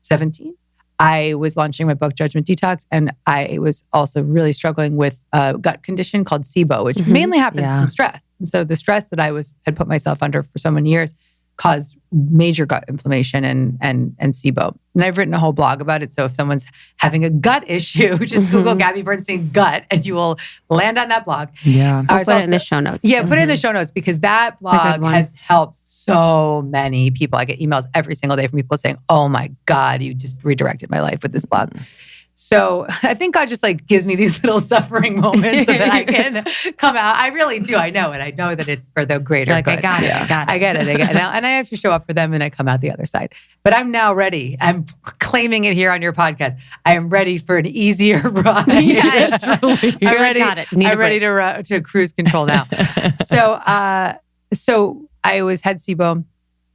17, I was launching my book, Judgment Detox. And I was also really struggling with a gut condition called SIBO, which mainly happens from stress. And so the stress that I had put myself under for so many years caused major gut inflammation and SIBO. And I've written a whole blog about it. So if someone's having a gut issue, just Google Gabby Bernstein gut and you will land on that blog. Yeah. I'll put it in the show notes. Yeah, put it in the show notes, because that blog has helped so many people. I get emails every single day from people saying, oh my God, you just redirected my life with this blog. So I think God just gives me these little suffering moments so that I can come out. I really do. I know it. I know that it's for the greater good. I got it. I get it. And I have to show up for them and I come out the other side. But I'm now ready. I'm claiming it here on your podcast. I am ready for an easier ride. Yeah, truly. I'm ready. I'm ready to cruise control now. So I had SIBO,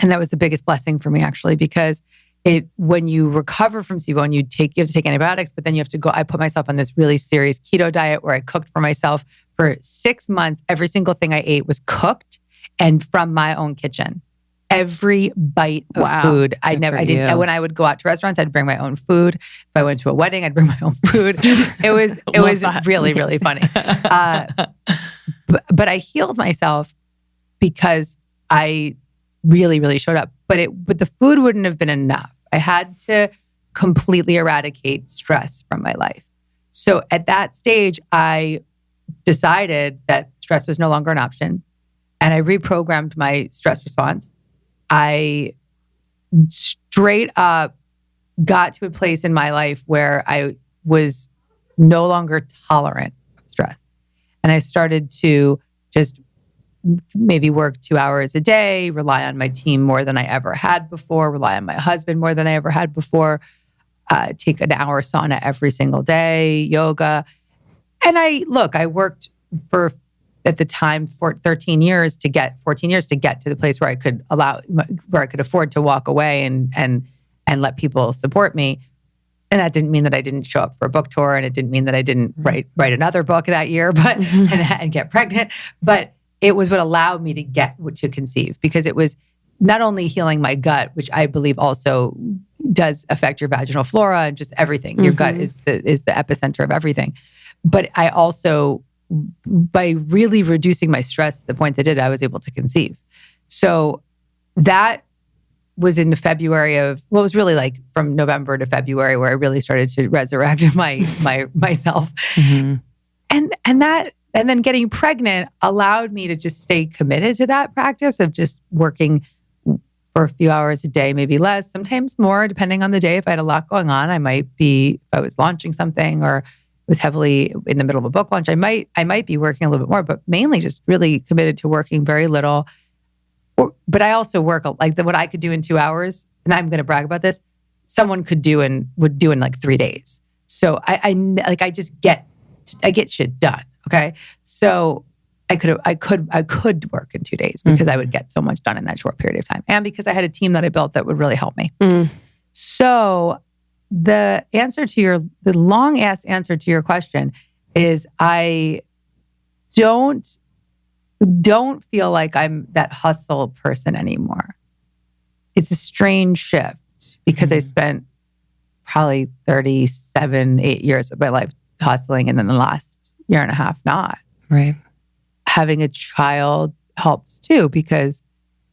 and that was the biggest blessing for me, actually, because when you recover from SIBO and you have to take antibiotics, but then you have to go, I put myself on this really serious keto diet where I cooked for myself for 6 months. Every single thing I ate was cooked and from my own kitchen. Every bite of food. When I would go out to restaurants, I'd bring my own food. If I went to a wedding, I'd bring my own food. It was really, really funny. But I healed myself because I really, really showed up. But the food wouldn't have been enough. I had to completely eradicate stress from my life. So at that stage, I decided that stress was no longer an option. And I reprogrammed my stress response. I straight up got to a place in my life where I was no longer tolerant of stress. And I started to just maybe work 2 hours a day, rely on my team more than I ever had before, rely on my husband more than I ever had before, take an hour sauna every single day, yoga. And I worked for, at the time, for 14 years to get to the place where I could afford to walk away and let people support me. And that didn't mean that I didn't show up for a book tour, and it didn't mean that I didn't write another book that year, but and get pregnant. But it was what allowed me to conceive, because it was not only healing my gut, which I believe also does affect your vaginal flora and just everything. Your gut is the epicenter of everything. But I also, by really reducing my stress to the point that I was able to conceive. So that was in February it was really from November to February where I really started to resurrect myself. And then getting pregnant allowed me to just stay committed to that practice of just working for a few hours a day, maybe less, sometimes more, depending on the day. If I had a lot going on, if I was launching something or was heavily in the middle of a book launch, I might be working a little bit more, but mainly just really committed to working very little. But I also work what I could do in 2 hours, and I'm going to brag about this, someone would do in 3 days. So I get shit done. Okay. So I could work in 2 days because I would get so much done in that short period of time. And because I had a team that I built that would really help me. So the long ass answer to your question is I don't feel like I'm that hustle person anymore. It's a strange shift because I spent probably 8 years of my life hustling, and then the last year and a half not. Right. Having a child helps too because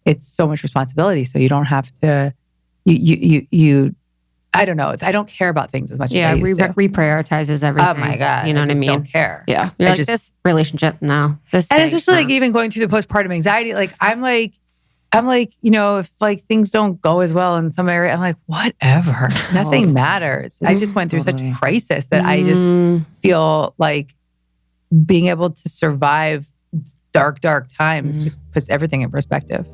it's so much responsibility. So you don't have to, you I don't know. I don't care about things as much as I used to. Reprioritizes everything. Oh my God. You know what I mean? Don't care. Yeah. You're like, this relationship, no. This and thing, especially no. like even going through the postpartum anxiety, like I'm like, if like things don't go as well in some area, I'm like, whatever. Nothing matters. I just went through such a crisis that I just feel like being able to survive dark times just puts everything in perspective.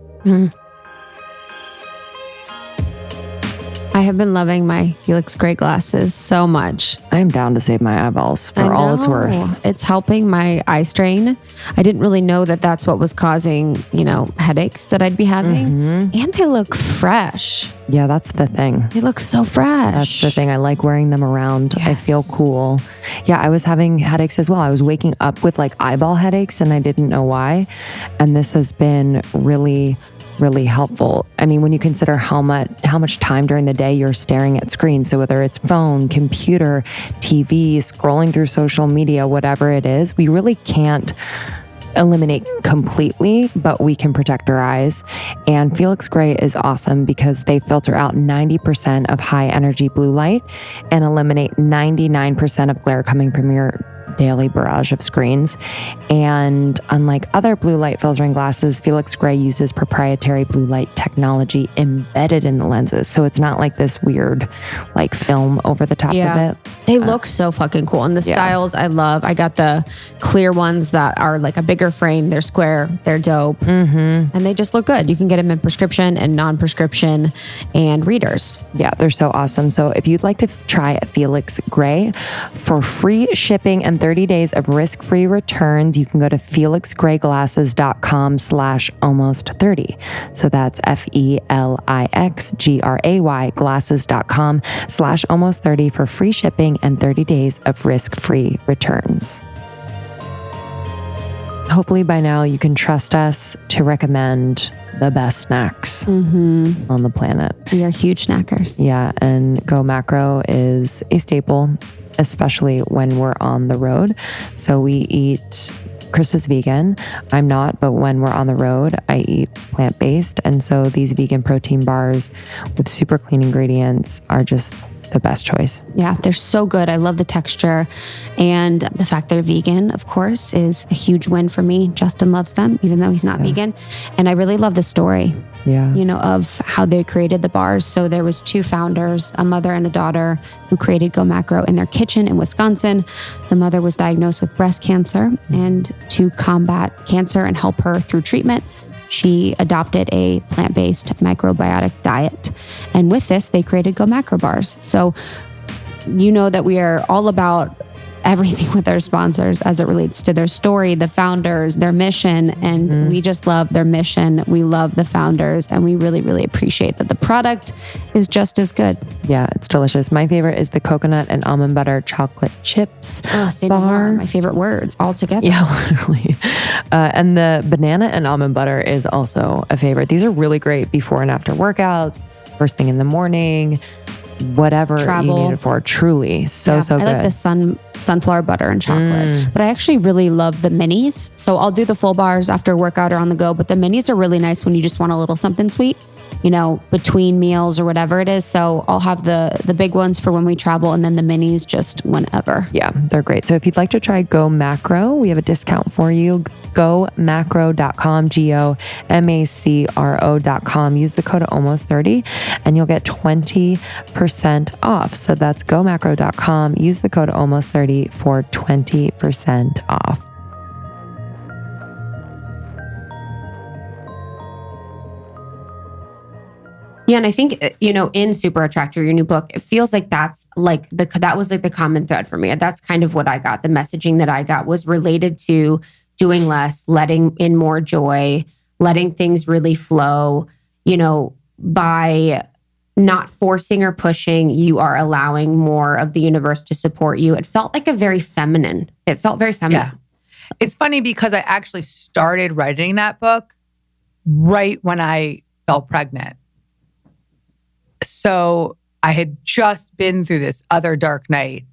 I have been loving my Felix Gray glasses so much. I'm down to save my eyeballs for all it's worth. It's helping my eye strain. I didn't really know that that's what was causing, headaches that I'd be having. And they look fresh. Yeah, that's the thing. They look so fresh. That's the thing. I like wearing them around. Yes. I feel cool. Yeah, I was having headaches as well. I was waking up with like eyeball headaches and I didn't know why. And this has been really helpful. I mean, when you consider how much time during the day you're staring at screens, so whether it's phone, computer, TV, scrolling through social media, whatever it is, we really can't eliminate completely, but we can protect our eyes. And Felix Gray is awesome because they filter out 90% of high energy blue light and eliminate 99% of glare coming from your daily barrage of screens. And unlike other blue light filtering glasses, Felix Gray uses proprietary blue light technology embedded in the lenses. So it's not like this weird like film over the top of it. They look so fucking cool. And the styles I love. I got the clear ones that are like a bigger frame. They're square. They're dope. And they just look good. You can get them in prescription and non-prescription and readers. Yeah, they're so awesome. So if you'd like to try Felix Gray for free shipping and 30 days of risk-free returns, you can go to felixgrayGlasses.com/almost30. So that's FELIXGRAY glasses.com/almost30 for free shipping and 30 days of risk-free returns. Hopefully by now you can trust us to recommend the best snacks on the planet. We are huge snackers. Yeah, and Go Macro is a staple, especially when we're on the road. So we eat, Chris is vegan. I'm not, but when we're on the road, I eat plant-based. And so these vegan protein bars with super clean ingredients are just the best choice. Yeah, they're so good. I love the texture. And the fact they're vegan, of course, is a huge win for me. Justin loves them, even though he's not vegan. And I really love the story, of how they created the bars. So there was 2 founders, a mother and a daughter, who created Go Macro in their kitchen in Wisconsin. The mother was diagnosed with breast cancer, and to combat cancer and help her through treatment, she adopted a plant-based microbiotic diet. And with this, they created Go Macro bars. So that we are all about everything with our sponsors as it relates to their story, the founders, their mission. And we just love their mission. We love the founders, and we really, really appreciate that the product is just as good. Yeah, it's delicious. My favorite is the coconut and almond butter chocolate chips bar. My favorite words all together. Yeah, literally. And the banana and almond butter is also a favorite. These are really great before and after workouts, first thing in the morning, whatever Travel. You need it for. Truly. So good. I like the sunflower butter and chocolate, but I actually really love the minis. So I'll do the full bars after a workout or on the go, but the minis are really nice when you just want a little something sweet, between meals or whatever it is. So I'll have the big ones for when we travel, and then the minis just whenever. Yeah, they're great. So if you'd like to try Go Macro, we have a discount for you. GoMacro.com, GoMacro.com. Use the code almost30 and you'll get 20% off. So that's GoMacro.com. Use the code almost30 for 20% off. Yeah, and I think, in Super Attractor, your new book, it feels like that was the common thread for me. That's kind of what I got. The messaging that I got was related to doing less, letting in more joy, letting things really flow, by not forcing or pushing. You are allowing more of the universe to support you. It felt like it felt very feminine. Yeah. It's funny because I actually started writing that book right when I fell pregnant. So I had just been through this other dark night.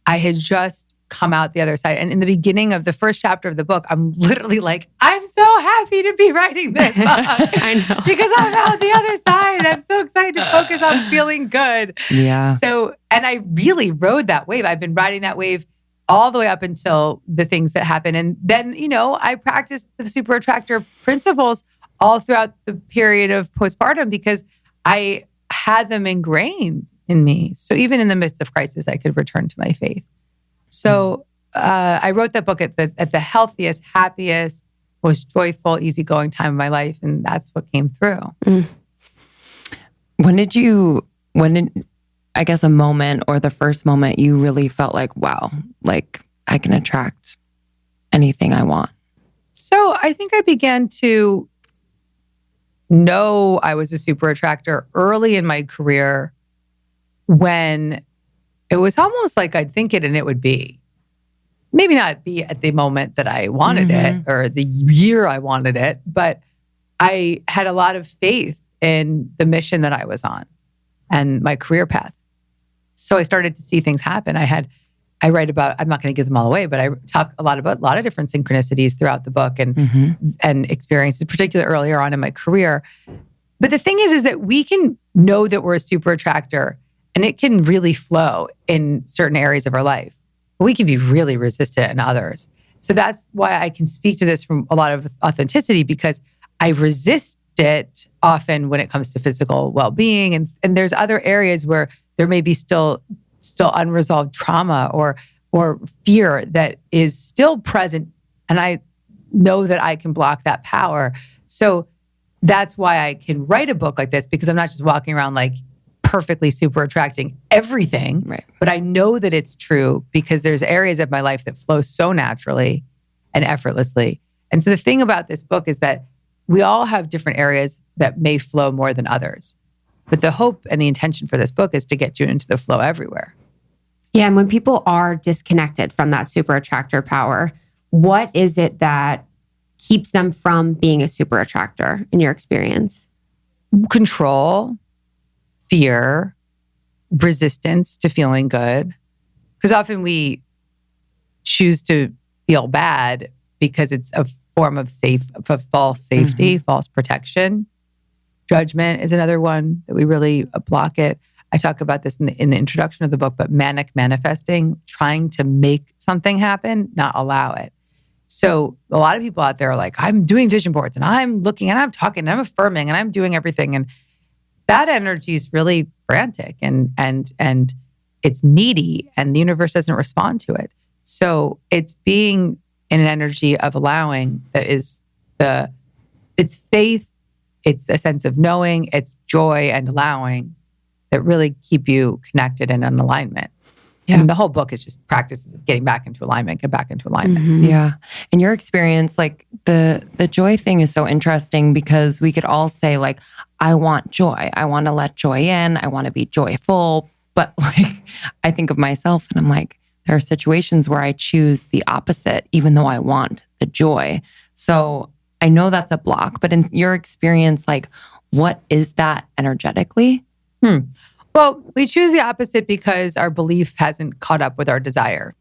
I had just come out the other side. And in the beginning of the first chapter of the book, I'm literally like, I'm so happy to be writing this book. I know. Because I'm out the other side. I'm so excited to focus on feeling good. Yeah. So, and I really rode that wave. I've been riding that wave all the way up until the things that happen. And then, I practiced the super attractor principles all throughout the period of postpartum because I had them ingrained in me. So even in the midst of crisis, I could return to my faith. So I wrote that book at the healthiest, happiest, most joyful, easygoing time of my life. And that's what came through. When did, I guess, a moment or the first moment you really felt like, wow, like I can attract anything I want? So I think I began to know I was a super attractor early in my career when it was almost like I'd think it and it would be. Maybe not be at the moment that I wanted it or the year I wanted it, but I had a lot of faith in the mission that I was on and my career path. So I started to see things happen. I write about, I'm not going to give them all away, but I talk a lot about a lot of different synchronicities throughout the book and experiences, particularly earlier on in my career. But the thing is that we can know that we're a super attractor and it can really flow in certain areas of our life. But we can be really resistant in others. So that's why I can speak to this from a lot of authenticity because I resist it often when it comes to physical well-being. And there's other areas where there may be still unresolved trauma or fear that is still present. And I know that I can block that power. So that's why I can write a book like this because I'm not just walking around like perfectly super attracting everything, right? But I know that it's true because there's areas of my life that flow so naturally and effortlessly. And so the thing about this book is that we all have different areas that may flow more than others. But the hope and the intention for this book is to get you into the flow everywhere. Yeah. And when people are disconnected from that super attractor power, what is it that keeps them from being a super attractor in your experience? Control, fear, resistance to feeling good. Because often we choose to feel bad because it's a form of false safety, false protection. Judgment is another one that we really block it. I talk about this in the introduction of the book, but manic manifesting, trying to make something happen, not allow it. So a lot of people out there are like, I'm doing vision boards and I'm looking and I'm talking and I'm affirming and I'm doing everything. And that energy is really frantic and it's needy and the universe doesn't respond to it. So it's being in an energy of allowing that is it's faith, it's a sense of knowing, it's joy and allowing that really keep you connected and in alignment. Yeah. And the whole book is just practices of getting back into alignment, get back into alignment. Yeah. In your experience, like the joy thing is so interesting because we could all say like, I want joy. I want to let joy in. I want to be joyful. But like, I think of myself and I'm like, there are situations where I choose the opposite, even though I want the joy. So I know that's a block, but in your experience, like, what is that energetically? Well, we choose the opposite because our belief hasn't caught up with our desire.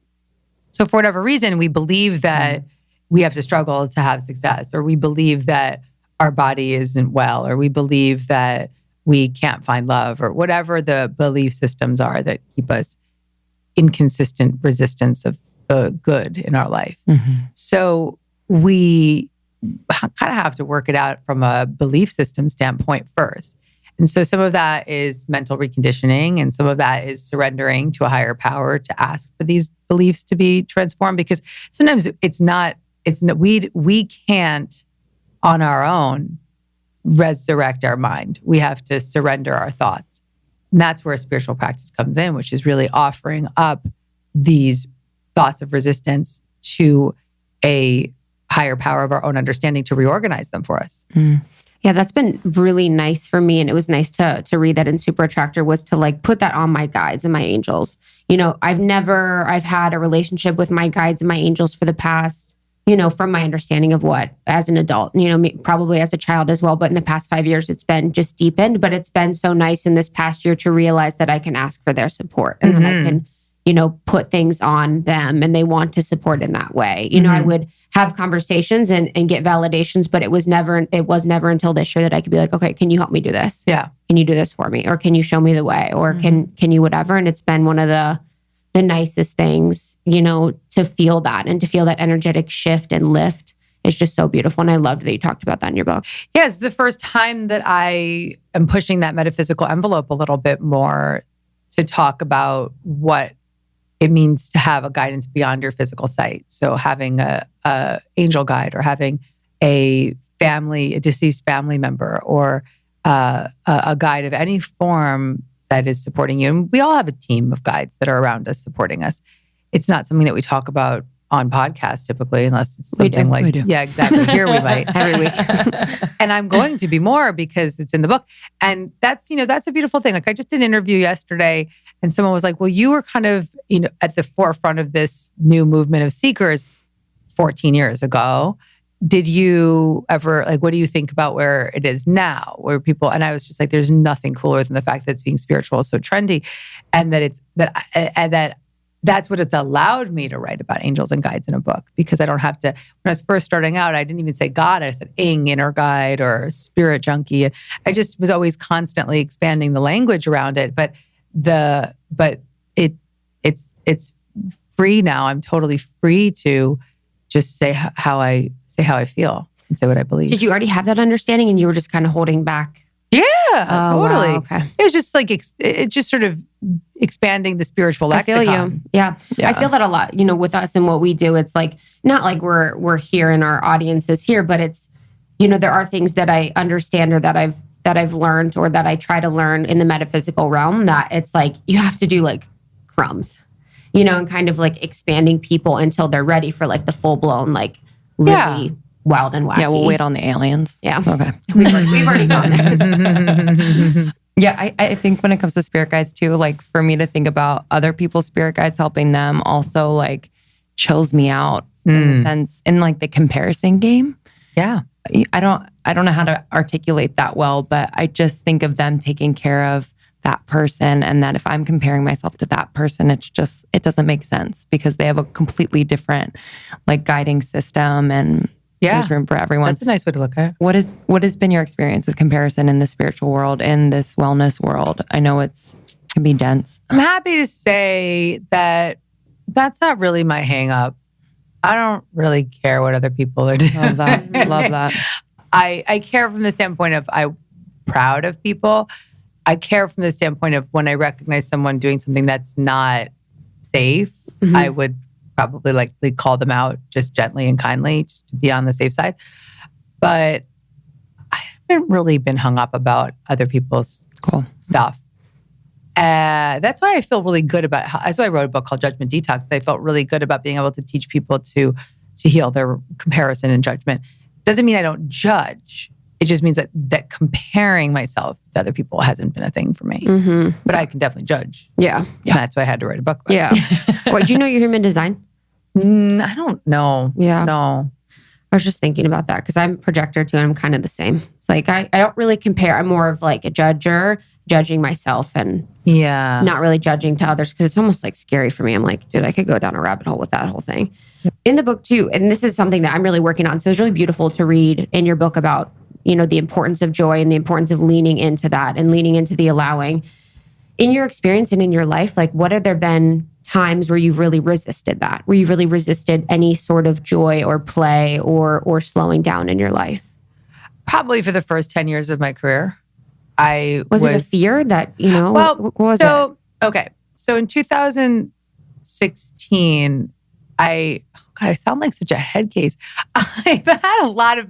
So for whatever reason, we believe that we have to struggle to have success, or we believe that our body isn't well, or we believe that we can't find love, or whatever the belief systems are that keep us in consistent resistance of the good in our life. So we kind of have to work it out from a belief system standpoint first. And so some of that is mental reconditioning, and some of that is surrendering to a higher power to ask for these beliefs to be transformed. Because sometimes we can't on our own resurrect our mind. We have to surrender our thoughts. And that's where spiritual practice comes in, which is really offering up these thoughts of resistance to a higher power of our own understanding to reorganize them for us. Yeah, that's been really nice for me. And it was nice to read that in Super Attractor, was to like put that on my guides and my angels. You know, I've had a relationship with my guides and my angels for the past, you know, from my understanding of what, as an adult, you know, probably as a child as well. But in the past 5 years, it's been just deepened. But it's been so nice in this past year to realize that I can ask for their support and that I can, you know, put things on them and they want to support in that way. You know, I would have conversations and get validations, but it was never until this year that I could be like, okay, can you help me do this? Yeah. Can you do this for me? Or can you show me the way? Or can you whatever? And it's been one of the nicest things, you know, to feel that and to feel that energetic shift and lift. It's just so beautiful. And I loved that you talked about that in your book. Yeah, it's the first time that I am pushing that metaphysical envelope a little bit more to talk about what it means to have a guidance beyond your physical sight. So having a angel guide, or having a deceased family member, or a guide of any form that is supporting you. And we all have a team of guides that are around us supporting us. It's not something that we talk about on podcasts typically, unless it's something we do. Yeah, exactly. Here we might Every week. And I'm going to be more because it's in the book. And that's, you know, that's a beautiful thing. Like I just did an interview yesterday and someone was like, well, you were kind of, you know, at the forefront of this new movement of seekers 14 years ago. Did you ever, like, what do you think about where it is now? Where people, and I was just like, there's nothing cooler than the fact that it's being spiritual is so trendy. And that it's, that's what it's allowed me to write about angels and guides in a book, because I don't have to, when I was first starting out, I didn't even say God, I said inner guide or spirit junkie. I just was always constantly expanding the language around it. But it's free now. I'm totally free to just say how I feel and say what I believe. Did you already have that understanding and you were just kind of holding back? Yeah, totally. Wow, okay. It was just like, it's just sort of expanding the spiritual lexicon. I feel you. Yeah. I feel that a lot, you know, with us and what we do. It's like, not like we're here and our audience is here, but it's, you know, there are things that I understand or that I've learned or that I try to learn in the metaphysical realm, that it's like, you have to do like crumbs, you know, and kind of like expanding people until they're ready for like the full blown, like really wild and wacky. Yeah, we'll wait on the aliens. Yeah. Okay. We've already gone there. Yeah, I think when it comes to spirit guides too, like for me to think about other people's spirit guides helping them also like chills me out in the sense, in like the comparison game. Yeah. I don't know how to articulate that well, but I just think of them taking care of that person, and that if I'm comparing myself to that person, it doesn't make sense because they have a completely different like guiding system, and there's room for everyone. That's a nice way to look at it. What has been your experience with comparison in the spiritual world, in this wellness world? I know it can be dense. I'm happy to say that that's not really my hang up. I don't really care what other people are doing. Love that. Love that. I care from the standpoint of I'm proud of people. I care from the standpoint of when I recognize someone doing something that's not safe, I would probably likely call them out just gently and kindly, just to be on the safe side. But I haven't really been hung up about other people's stuff. That's why I feel really good about, that's why I wrote a book called Judgment Detox. I felt really good about being able to teach people to heal their comparison and judgment. Doesn't mean I don't judge. It just means that comparing myself to other people hasn't been a thing for me. But I can definitely judge. Yeah. And that's why I had to write a book about it. Wait, do you know your human design? I don't know. Yeah. No. I was just thinking about that because I'm a projector too, and I'm kind of the same. It's like, I don't really compare. I'm more of like a judger, judging myself and not really judging to others, because it's almost like scary for me. I'm like, dude, I could go down a rabbit hole with that whole thing. In the book too, and this is something that I'm really working on. So it's really beautiful to read in your book about, you know, the importance of joy and the importance of leaning into that and leaning into the allowing. In your experience and in your life, like what have there been times where you've really resisted that, where you've really resisted any sort of joy or play or slowing down in your life? Probably for the first 10 years of my career. Was it a fear that, you know, what was it? Okay. So in 2016, I sound like such a head case. I've had a lot of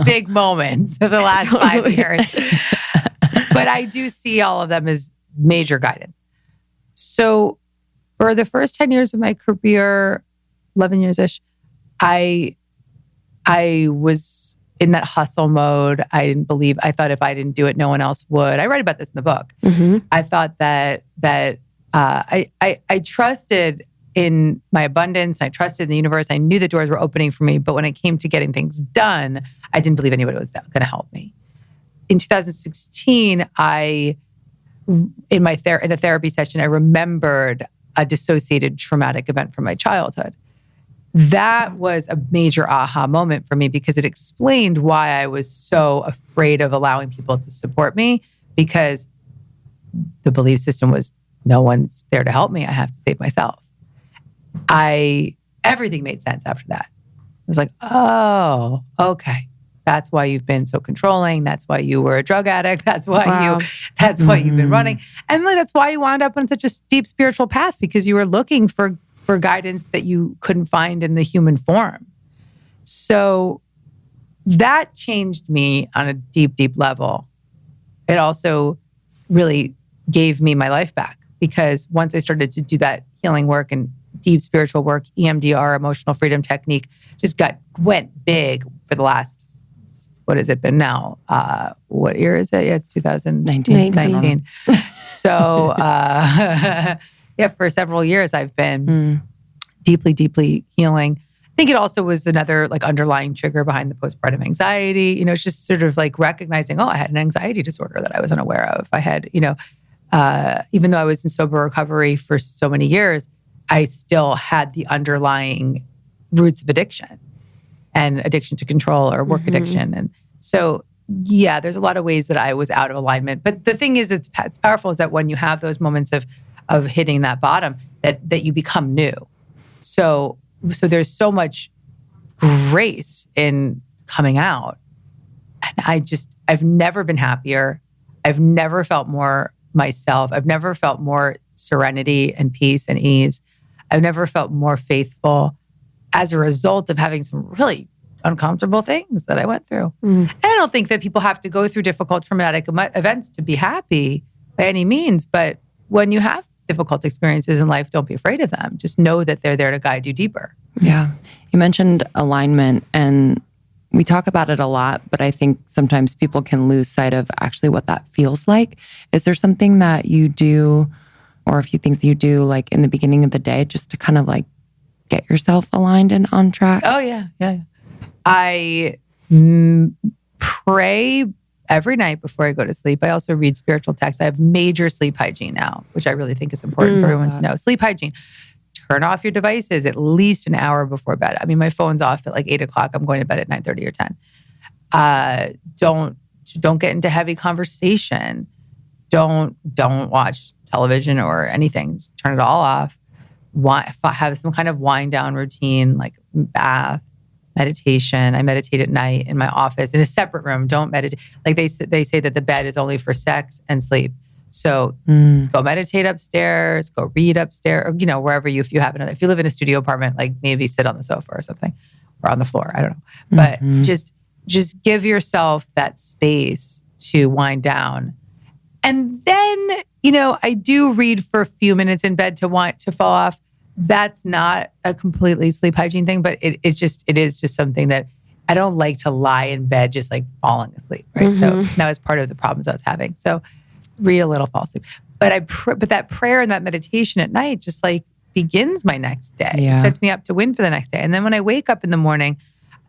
big moments over the last 5 years, but I do see all of them as major guidance. So for the first 10 years of my career, 11 years-ish, I was in that hustle mode. I thought if I didn't do it, no one else would. I write about this in the book. I thought that I trusted in my abundance. I trusted in the universe. I knew the doors were opening for me. But when it came to getting things done, I didn't believe anybody was going to help me. In 2016, in a therapy session, I remembered a dissociated traumatic event from my childhood. That was a major aha moment for me because it explained why I was so afraid of allowing people to support me, because the belief system was no one's there to help me. I have to save myself. Everything made sense after that. I was like, oh, okay. That's why you've been so controlling. That's why you were a drug addict. That's why why you've been running. And that's why you wound up on such a steep spiritual path, because you were looking for guidance that you couldn't find in the human form. So that changed me on a deep, deep level. It also really gave me my life back, because once I started to do that healing work and deep spiritual work, EMDR, emotional freedom technique, just went big for the last, what has it been now? What year is it? Yeah, it's 2019. So for several years I've been deeply, deeply healing. I think it also was another underlying trigger behind the postpartum anxiety. It's just sort of recognizing, I had an anxiety disorder that I was unaware of. I had, even though I was in sober recovery for so many years, I still had the underlying roots of addiction and addiction to control or work addiction. And so, there's a lot of ways that I was out of alignment. But the thing is, it's powerful is that when you have those moments of hitting that bottom, that you become new. So there's so much grace in coming out. And I've never been happier. I've never felt more myself. I've never felt more serenity and peace and ease. I've never felt more faithful as a result of having some really uncomfortable things that I went through. And I don't think that people have to go through difficult traumatic events to be happy by any means. But when you have difficult experiences in life, don't be afraid of them. Just know that they're there to guide you deeper. Yeah. You mentioned alignment, and we talk about it a lot, but I think sometimes people can lose sight of actually what that feels like. Is there something that you do, or a few things that you do in the beginning of the day, just to kind of get yourself aligned and on track? Oh, yeah. I pray every night before I go to sleep. I also read spiritual texts. I have major sleep hygiene now, which I really think is important for everyone to know. Sleep hygiene. Turn off your devices at least an hour before bed. I mean, my phone's off at 8 o'clock. I'm going to bed at 9:30 or 10. Don't get into heavy conversation. Don't watch television or anything. Just turn it all off. Have some kind of wind down routine, like bath, meditation. I meditate at night in my office in a separate room. Don't meditate. They say that the bed is only for sex and sleep. So go meditate upstairs, go read upstairs, or, wherever if you have another, if you live in a studio apartment, maybe sit on the sofa or something, or on the floor. I don't know. But just give yourself that space to wind down. And then, I do read for a few minutes in bed to fall off. That's not a completely sleep hygiene thing, but it is just something that I don't like to lie in bed just falling asleep, right? So that was part of the problems I was having. So read a little, fall asleep. But but that prayer and that meditation at night just begins my next day. Yeah. It sets me up to win for the next day. And then when I wake up in the morning,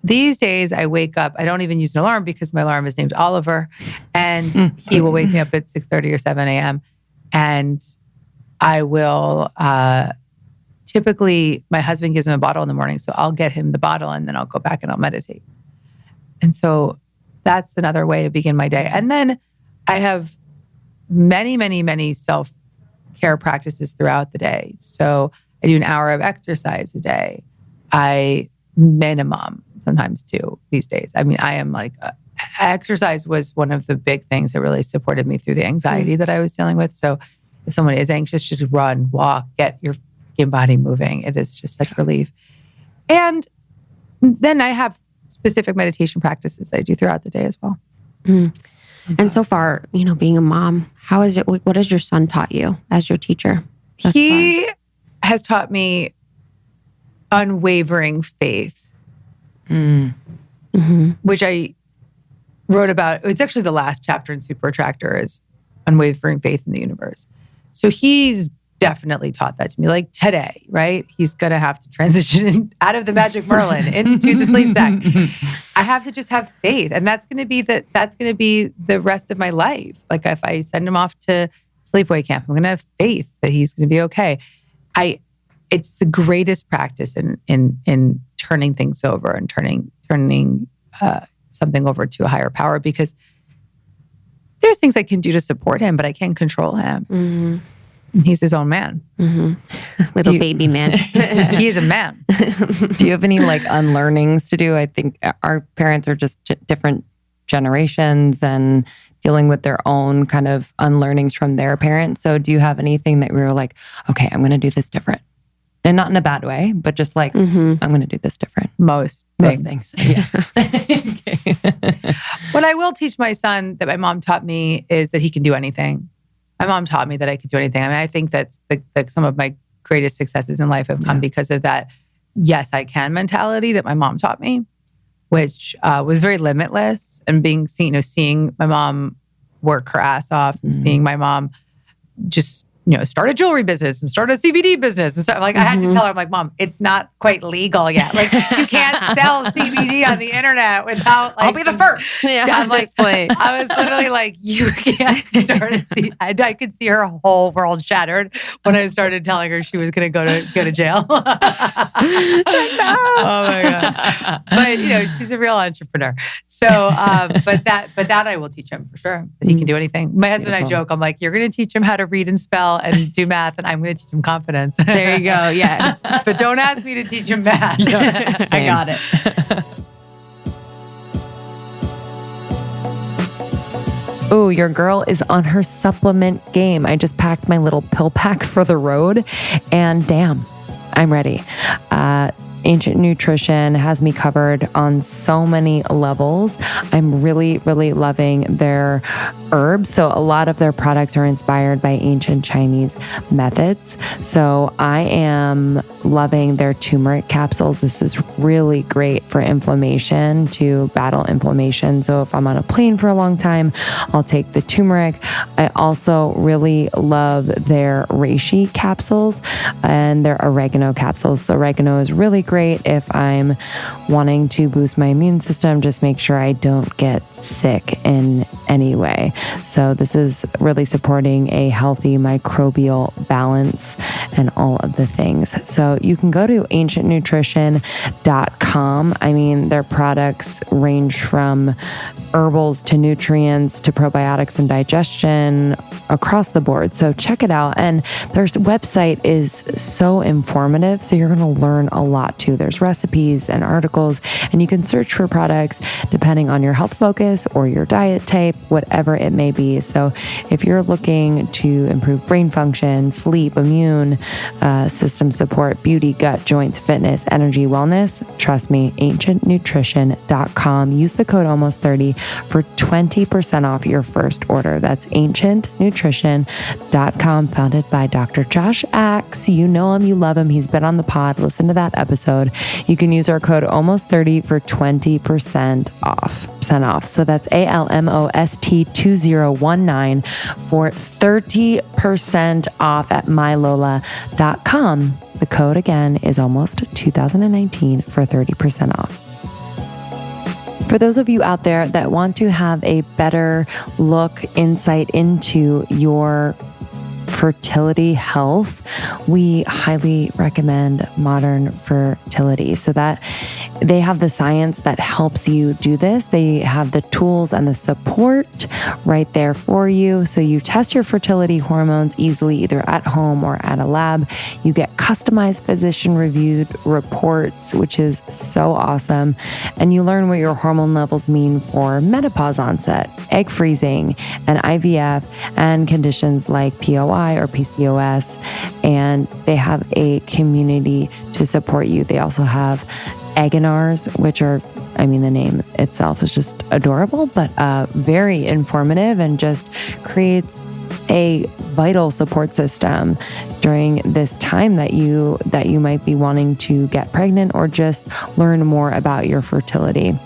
these days I wake up, I don't even use an alarm because my alarm is named Oliver, and he will wake me up at 6:30 or 7 a.m. And I will, typically my husband gives him a bottle in the morning. So I'll get him the bottle and then I'll go back and I'll meditate. And so that's another way to begin my day. And then I have many, many, many self-care practices throughout the day. So I do an hour of exercise a day. Minimum, sometimes 2 these days. I mean, I am exercise was one of the big things that really supported me through the anxiety that I was dealing with. So if someone is anxious, just run, walk, get your body moving. It is just such relief. And then I have specific meditation practices that I do throughout the day as well. And so far, being a mom, how is it? What has your son taught you as your teacher? He has taught me unwavering faith, which I wrote about, it's actually the last chapter in Super Attractor is Unwavering Faith in the Universe. So he's definitely taught that to me. Like today, right? He's going to have to transition out of the Magic Merlin into the sleep sack. I have to just have faith. And that's going to be the rest of my life. Like if I send him off to sleepaway camp, I'm going to have faith that he's going to be okay. It's the greatest practice in turning things over and turning something over to a higher power, because there's things I can do to support him, but I can't control him. Mm-hmm. He's his own man. Mm-hmm. Little baby man. He is a man. Do you have any like unlearnings to do? I think our parents are just different generations and dealing with their own kind of unlearnings from their parents. So do you have anything that we were like, okay, I'm going to do this different? And not in a bad way, but just like, I'm going to do this different. Most things. Yeah. What I will teach my son that my mom taught me is that he can do anything. My mom taught me that I could do anything. I mean, I think that's some of my greatest successes in life have come because of that yes, I can mentality that my mom taught me, which was very limitless, and seeing my mom work her ass off and seeing my mom just start a jewelry business and start a CBD business. And so I had to tell her, I'm like, Mom, it's not quite legal yet. Like you can't sell CBD on the internet without I'll be the first. Yeah, I'm like, I was literally like, you can't start a CBD. I could see her whole world shattered when I started telling her she was going to go to jail. Oh my God. But she's a real entrepreneur. So, but that I will teach him for sure, that he can do anything. My husband and I joke, I'm like, you're going to teach him how to read and spell and do math, and I'm going to teach him confidence. There you go. Yeah. But don't ask me to teach him math. I got it. Oh, your girl is on her supplement game. I just packed my little pill pack for the road, and damn, I'm ready. Ancient Nutrition has me covered on so many levels. I'm really, really loving their herbs. So a lot of their products are inspired by ancient Chinese methods. So I am loving their turmeric capsules. This is really great for inflammation, to battle inflammation. So if I'm on a plane for a long time, I'll take the turmeric. I also really love their reishi capsules and their oregano capsules. So oregano is really great if I'm wanting to boost my immune system, just make sure I don't get sick in any way. So this is really supporting a healthy microbial balance and all of the things. So you can go to ancientnutrition.com. I mean, their products range from herbals to nutrients to probiotics and digestion across the board. So check it out. And their website is so informative. So you're going to learn a lot too. There's recipes and articles, and you can search for products depending on your health focus or your diet type, whatever it may be. So if you're looking to improve brain function, sleep, immune system support, beauty, gut, joints, fitness, energy, wellness, trust me, ancientnutrition.com. Use the code almost30 for 20% off your first order. That's ancientnutrition.com, founded by Dr. Josh Axe. You know him, you love him. He's been on the pod. Listen to that episode. You can use our code almost30 for 20% off. So that's ALMOST2019 for 30% off at mylola.com. The code again is almost 2019 for 30% off. For those of you out there that want to have a better look, insight into your fertility health, we highly recommend Modern Fertility. So that they have the science that helps you do this. They have the tools and the support right there for you. So you test your fertility hormones easily, either at home or at a lab. You get customized physician reviewed reports, which is so awesome. And you learn what your hormone levels mean for menopause onset, egg freezing, and IVF, and conditions like POI or PCOS. And they have a community to support you. They also have Agonars, which are, I mean, the name itself is just adorable, but very informative and just creates a vital support system during this time that you might be wanting to get pregnant or just learn more about your fertility.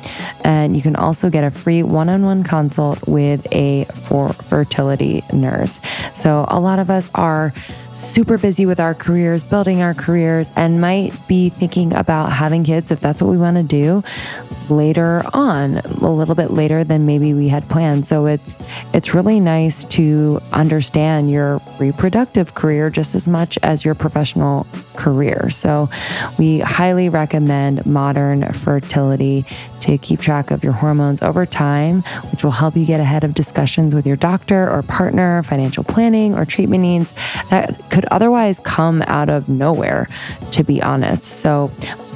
And you can also get a free one-on-one consult with a fertility nurse. So a lot of us are super busy with our careers, building our careers, and might be thinking about having kids if that's what we want to do later on, a little bit later than maybe we had planned. So it's really nice to understand your reproductive career just as much as your professional career. So we highly recommend Modern Fertility to keep track of your hormones over time, which will help you get ahead of discussions with your doctor or partner, financial planning or treatment needs that could otherwise come out of nowhere, to be honest. So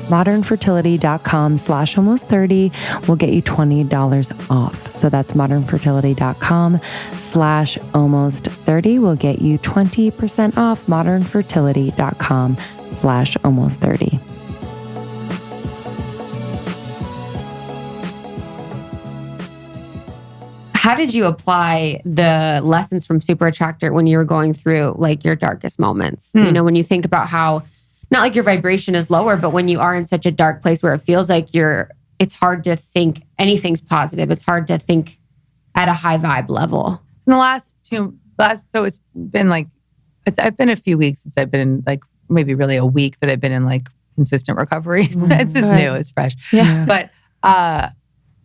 modernfertility.com/almost30 will get you $20 off. So that's modernfertility.com/almost30 will get you 20% off. modernfertility.com/almost30. How did you apply the lessons from Super Attractor when you were going through like your darkest moments? You know, when you think about how, not like your vibration is lower, but when you are in such a dark place where it feels like it's hard to think anything's positive. It's hard to think at a high vibe level. In the so it's been like, I've been a few weeks since I've been in like, maybe really a week that I've been in like consistent recovery. It's just new, it's fresh. Yeah. But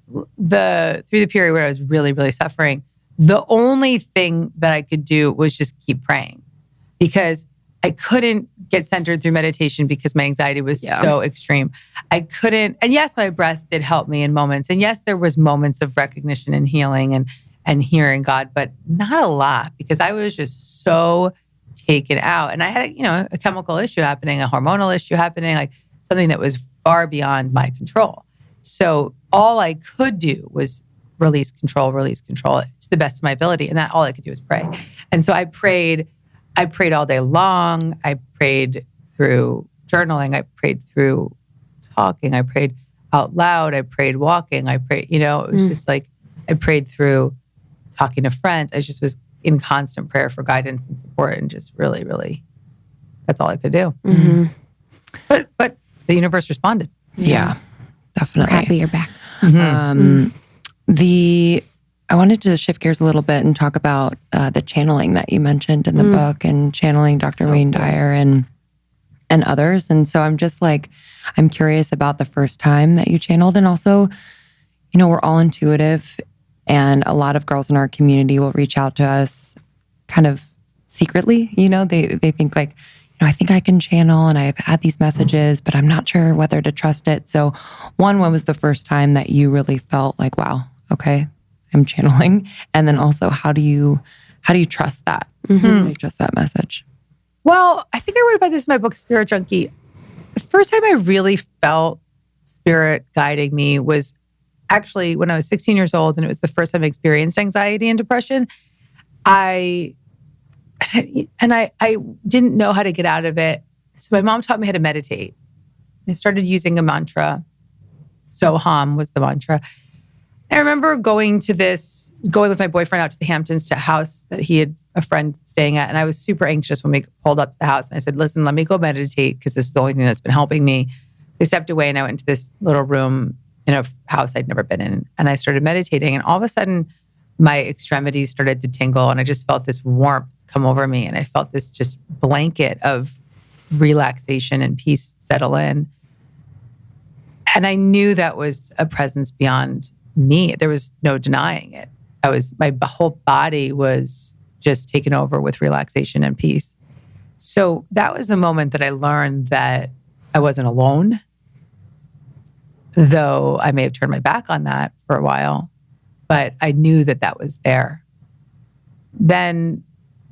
through the period where I was really, really suffering, the only thing that I could do was just keep praying, because I couldn't get centered through meditation because my anxiety was so extreme. I couldn't, and yes, my breath did help me in moments. And yes, there was moments of recognition and healing and hearing God, but not a lot, because I was just so taken out. And I had, a chemical issue happening, a hormonal issue happening, like something that was far beyond my control. So all I could do was release control to the best of my ability. And that all I could do was pray. And so I prayed all day long. I prayed through journaling. I prayed through talking. I prayed out loud. I prayed walking. I prayed, it was just like, I prayed through talking to friends. I just was in constant prayer for guidance and support, and just really, really, that's all I could do. Mm-hmm. But the universe responded. Yeah, definitely. We're happy you're back. I wanted to shift gears a little bit and talk about the channeling that you mentioned in the book, and channeling Dr. Wayne Dyer and others. And so I'm just like, I'm curious about the first time that you channeled. And also, we're all intuitive, and a lot of girls in our community will reach out to us kind of secretly. They think like, I think I can channel, and I've had these messages, but I'm not sure whether to trust it. So when was the first time that you really felt like, wow, okay, I'm channeling? And then also, how do you trust that? How do you trust that message? Well, I think I wrote about this in my book, Spirit Junkie. The first time I really felt spirit guiding me was actually when I was 16 years old, and it was the first time I experienced anxiety and depression. I didn't know how to get out of it. So my mom taught me how to meditate. I started using a mantra. Soham was the mantra. I remember going with my boyfriend out to the Hamptons to a house that he had a friend staying at. And I was super anxious when we pulled up to the house. And I said, listen, let me go meditate, because this is the only thing that's been helping me. They stepped away, and I went into this little room in a house I'd never been in. And I started meditating. And all of a sudden, my extremities started to tingle. And I just felt this warmth come over me. And I felt this just blanket of relaxation and peace settle in. And I knew that was a presence beyond me. There was no denying it. My whole body was just taken over with relaxation and peace. So that was the moment that I learned that I wasn't alone, though I may have turned my back on that for a while, but I knew that was there. Then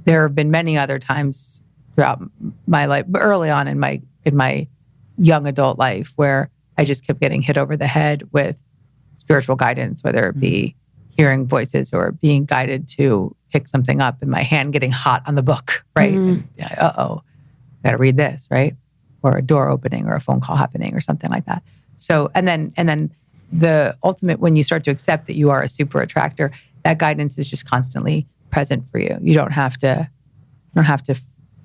there have been many other times throughout my life, early on in my young adult life, where I just kept getting hit over the head with spiritual guidance, whether it be hearing voices or being guided to pick something up, and my hand getting hot on the book, right? And, got to read this, right? Or a door opening, or a phone call happening, or something like that. So, and then the ultimate, when you start to accept that you are a super attractor, that guidance is just constantly present for you. You don't have to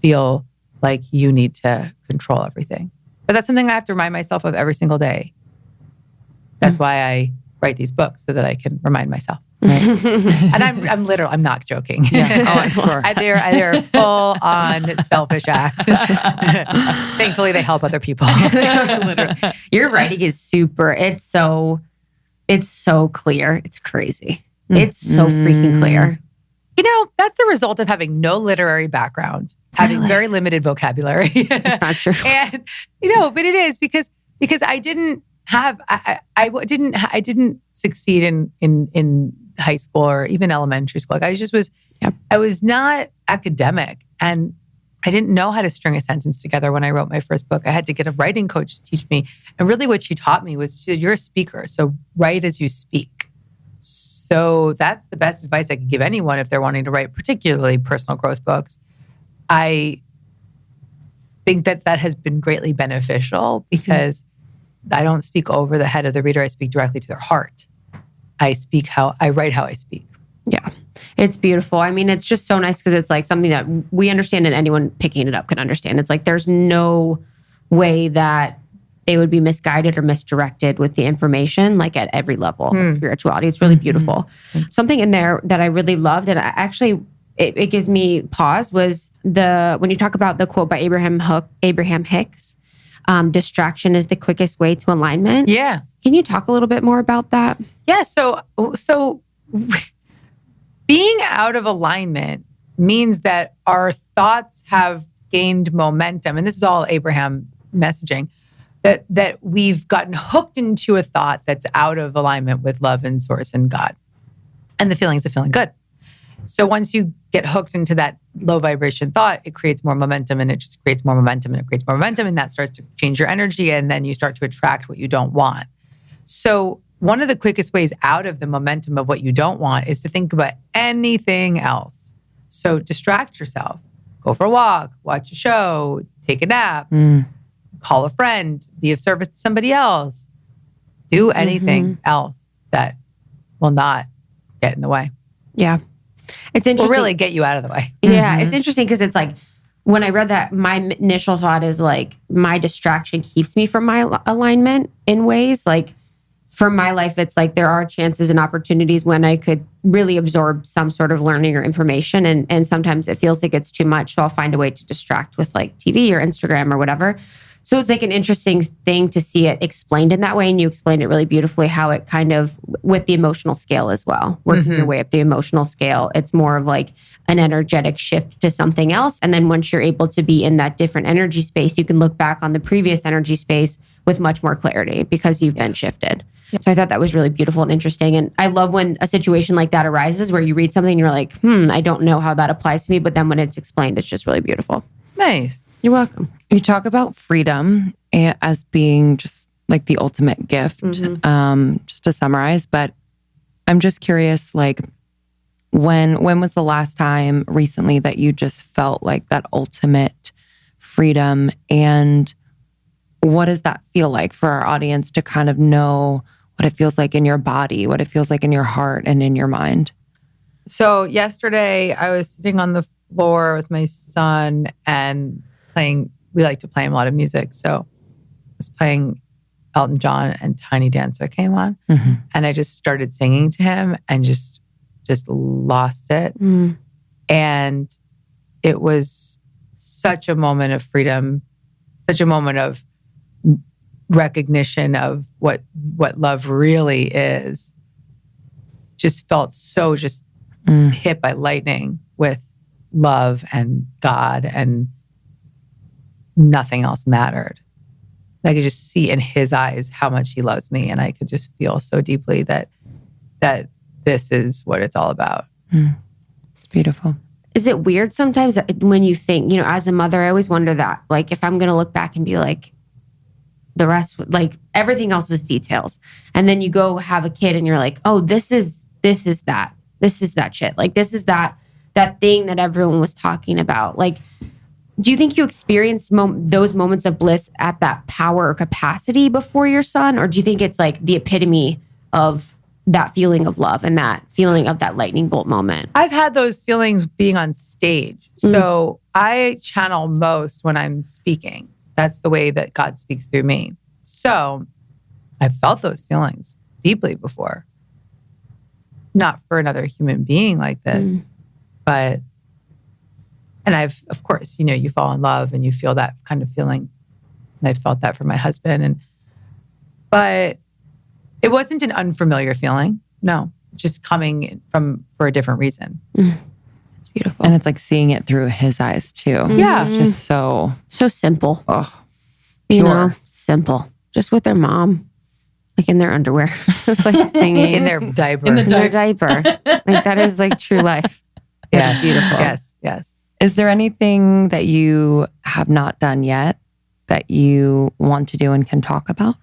feel like you need to control everything. But that's something I have to remind myself of every single day. That's why I write these books, so that I can remind myself. Right? And I'm literally, I'm not joking. Yeah. Oh, sure. They're a full on selfish act. Thankfully, they help other people. Literally. Your writing is super. It's so clear. It's crazy. It's so freaking clear. You know, that's the result of having no literary background, having very limited vocabulary. It's not true. And but it is because I didn't have I didn't succeed in high school or even elementary school. Like I was not academic, and I didn't know how to string a sentence together when I wrote my first book. I had to get a writing coach to teach me. And really what she taught me was, she said, you're a speaker, so write as you speak. So that's the best advice I could give anyone if they're wanting to write particularly personal growth books. I think that has been greatly beneficial because I don't speak over the head of the reader. I speak directly to their heart. I write how I speak. Yeah. It's beautiful. I mean, it's just so nice because it's like something that we understand and anyone picking it up can understand. It's like there's no way that they would be misguided or misdirected with the information, like at every level of spirituality. It's really beautiful. Something in there that I really loved, and it gives me pause, was when you talk about the quote by Abraham Hicks, distraction is the quickest way to alignment. Yeah. Can you talk a little bit more about that? Yeah. So being out of alignment means that our thoughts have gained momentum. And this is all Abraham messaging, that we've gotten hooked into a thought that's out of alignment with love and source and God. And the feelings of feeling good. So once you get hooked into that low vibration thought, it creates more momentum, and it just creates more momentum, and it creates more momentum, and that starts to change your energy, and then you start to attract what you don't want. So one of the quickest ways out of the momentum of what you don't want is to think about anything else. So distract yourself. Go for a walk, watch a show, take a nap, call a friend, be of service to somebody else. Do anything else that will not get in the way. Yeah. It's interesting. Will really get you out of the way. Yeah. It's interesting because it's like, when I read that, my initial thought is like, my distraction keeps me from my alignment in ways. Like, for my life, it's like there are chances and opportunities when I could really absorb some sort of learning or information. And sometimes it feels like it's too much. So I'll find a way to distract with like TV or Instagram or whatever. So it's like an interesting thing to see it explained in that way. And you explained it really beautifully, how it kind of, with the emotional scale as well, working your way up the emotional scale, it's more of like an energetic shift to something else. And then once you're able to be in that different energy space, you can look back on the previous energy space with much more clarity because you've been shifted. So I thought that was really beautiful and interesting. And I love when a situation like that arises where you read something and you're like, I don't know how that applies to me. But then when it's explained, it's just really beautiful. Nice. You're welcome. You talk about freedom as being just like the ultimate gift, just to summarize. But I'm just curious, like, when was the last time recently that you just felt like that ultimate freedom? And what does that feel like for our audience to kind of know what it feels like in your body, what it feels like in your heart and in your mind? So yesterday I was sitting on the floor with my son and playing. We like to play him a lot of music. So I was playing Elton John, and Tiny Dancer came on. And I just started singing to him and just lost it. And it was such a moment of freedom, such a moment of recognition of what love really is. Just felt so hit by lightning with love and God, and nothing else mattered. I could just see in his eyes how much he loves me, and I could just feel so deeply that this is what it's all about. It's beautiful. Is it weird sometimes that when you think, as a mother, I always wonder that, like, if I'm going to look back and be like, the rest, like, everything else was details. And then you go have a kid and you're like, oh, this is that shit. Like, this is that thing that everyone was talking about. Like, do you think you experienced those moments of bliss at that power or capacity before your son? Or do you think it's like the epitome of that feeling of love and that feeling of that lightning bolt moment? I've had those feelings being on stage. So I channel most when I'm speaking. That's the way that God speaks through me. So I've felt those feelings deeply before. Not for another human being like this, but, and I've, of course, you know, you fall in love and you feel that kind of feeling. And I felt that for my husband. But it wasn't an unfamiliar feeling. No, just coming for a different reason. It's beautiful. And it's like seeing it through his eyes too. Yeah. Just so simple. pure. You know, simple. Just with their mom, like in their underwear, just like singing. In their diaper. In their diaper. Like that is like true life. Yes. Beautiful. Yes. Is there anything that you have not done yet that you want to do and can talk about?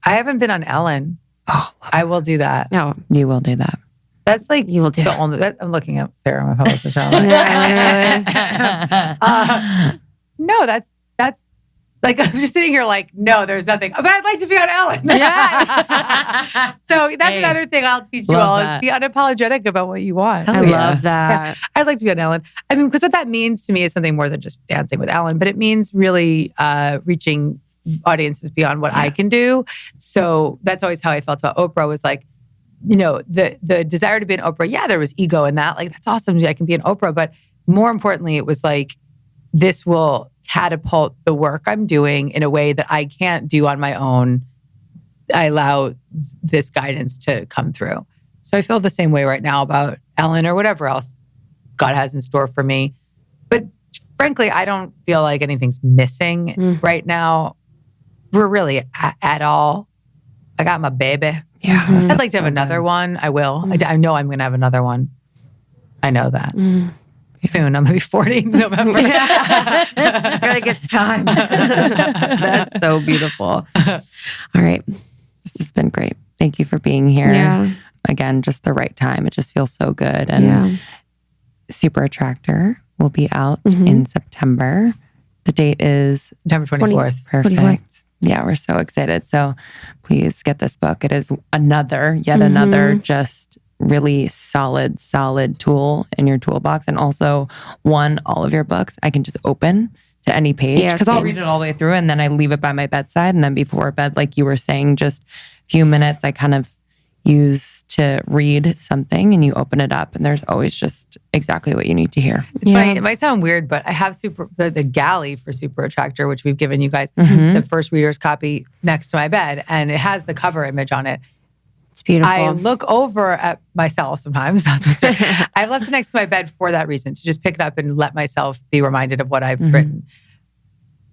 I haven't been on Ellen. Oh, I will do that. No, you will do that. That's like you will do the that. only. I'm looking at Sarah, my publicist. I'm like, no, that's like I'm just sitting here like, no, there's nothing. But I'd like to be on Ellen. Yeah. So that's another thing I'll teach you all is be unapologetic about what you want. I love that. Yeah. I'd like to be on Ellen. I mean, because what that means to me is something more than just dancing with Ellen, but it means really reaching audiences beyond what I can do. So that's always how I felt about Oprah was like, you know, the desire to be an Oprah. Yeah, there was ego in that. Like, that's awesome. I can be an Oprah. But more importantly, it was like, this will catapult the work I'm doing in a way that I can't do on my own. I allow this guidance to come through. So I feel the same way right now about Ellen or whatever else God has in store for me. But frankly, I don't feel like anything's missing right now. We're really at all. I got my baby. Yeah. I'd like to have another one. I will. I know I'm going to have another one. I know that. Soon. I'm going to be 40 in November. You're like, it's time. That's so beautiful. All right. This has been great. Thank you for being here. Yeah. Again, just the right time. It just feels so good. And Super Attractor will be out in September. The date is September 24th. Perfect. 24th. Yeah, we're so excited. So please get this book. It is yet another just really solid tool in your toolbox. And also all of your books I can just open to any page because I'll read it all the way through and then I leave it by my bedside. And then before bed, like you were saying, just a few minutes, I kind of use to read something and you open it up and there's always just exactly what you need to hear. It's funny. It might sound weird, but I have the galley for Super Attractor, which we've given you guys the first reader's copy next to my bed. And it has the cover image on it. It's beautiful. I look over at myself sometimes. I've left it next to my bed for that reason, to just pick it up and let myself be reminded of what I've written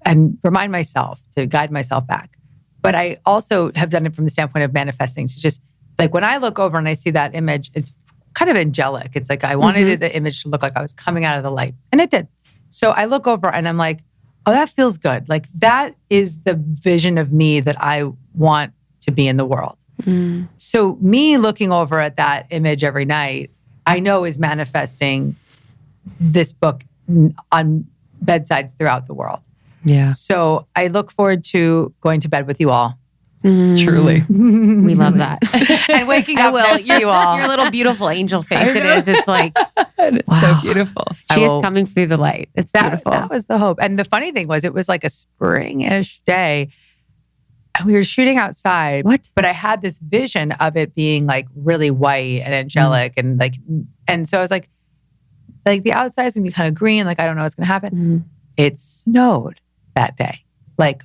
and remind myself to guide myself back. But I also have done it from the standpoint of manifesting, to just like when I look over and I see that image, it's kind of angelic. It's like I wanted the image to look like I was coming out of the light. And it did. So I look over and I'm like, oh, that feels good. Like that is the vision of me that I want to be in the world. So me looking over at that image every night, I know is manifesting this book on bedsides throughout the world. Yeah. So I look forward to going to bed with you all. Truly. We love that. And waking up next to you all. Your little beautiful angel face. It is. It's like, It's so beautiful. she is coming through the light. It's beautiful. That was the hope. And the funny thing was, it was like a spring-ish day. And we were shooting outside. But I had this vision of it being like really white and angelic. And like, and so I was like the outside's gonna be kind of green. Like, I don't know what's gonna happen. It snowed that day. Like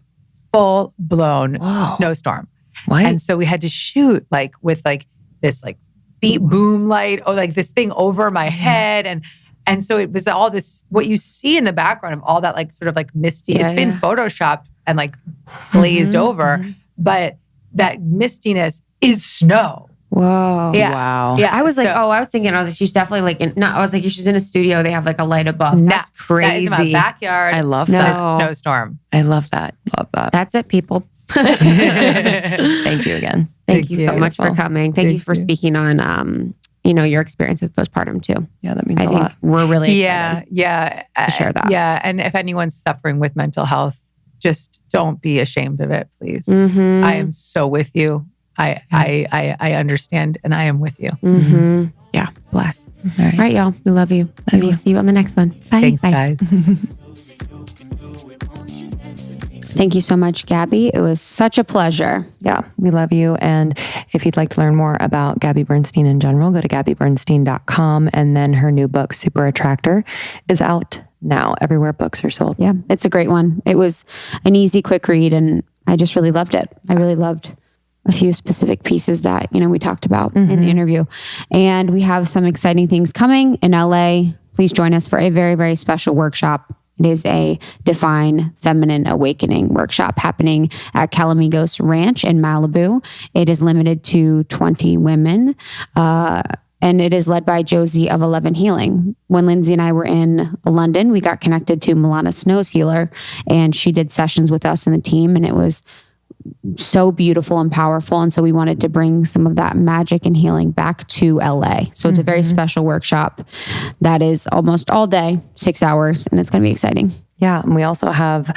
full blown snowstorm. What? And so we had to shoot like with like this like beat boom light or like this thing over my head. And so it was all this, what you see in the background of all that like sort of like misty, it's been photoshopped and like glazed over, but that mistiness is snow. Whoa. Yeah. Wow. Yeah. I was like, I was thinking, she's definitely like, I was like, she's in a studio. They have like a light above. That's crazy. That is my backyard. I love that. that. Snowstorm. I love that. Love that. That's it, people. Thank you again. Thank you so much for coming. Thank you for speaking on, your experience with postpartum too. Yeah, that means I a think lot. we're really excited to share that. Yeah. And if anyone's suffering with mental health, just don't be ashamed of it, please. I am so with you. I understand and I am with you. Mm-hmm. Yeah. Bless. All right, y'all. We love you. Maybe see you on the next one. Bye. Thanks, Bye. guys. Thank you so much, Gabby. It was such a pleasure. Yeah, we love you. And if you'd like to learn more about Gabby Bernstein in general, go to gabbybernstein.com. And then her new book, Super Attractor, is out now everywhere books are sold. Yeah, it's a great one. It was an easy, quick read, and I just really loved it. I really loved a few specific pieces that, we talked about in the interview. And we have some exciting things coming in LA. Please join us for a very, very special workshop. It is a Define Feminine Awakening workshop happening at Calamigos Ranch in Malibu. It is limited to 20 women. And it is led by Josie of 11 Healing. When Lindsay and I were in London, we got connected to Milana Snow's healer, and she did sessions with us and the team, and it was so beautiful and powerful. And so we wanted to bring some of that magic and healing back to LA. So it's a very special workshop that is almost all day, 6 hours, and it's going to be exciting. Yeah. And we also have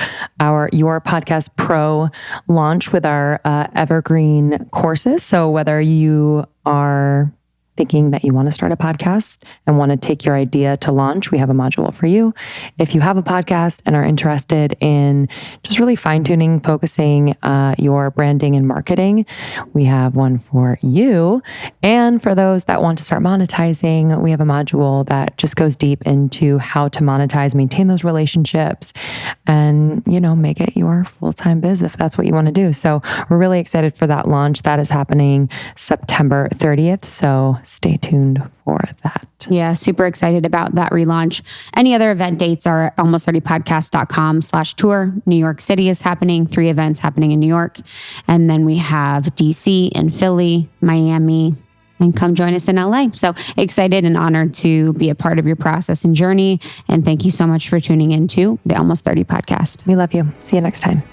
Your Podcast Pro launch with our evergreen courses. So whether you are thinking that you want to start a podcast and want to take your idea to launch, we have a module for you. If you have a podcast and are interested in just really fine-tuning, focusing your branding and marketing, we have one for you. And for those that want to start monetizing, we have a module that just goes deep into how to monetize, maintain those relationships, and, make it your full-time biz if that's what you want to do. So we're really excited for that launch. That is happening September 30th. So stay tuned for that. Yeah, super excited about that relaunch. Any other event dates are at almost30podcast.com/tour. New York City is happening, 3 events happening in New York. And then we have DC and Philly, Miami, and come join us in LA. So excited and honored to be a part of your process and journey. And thank you so much for tuning into the Almost 30 podcast. We love you. See you next time.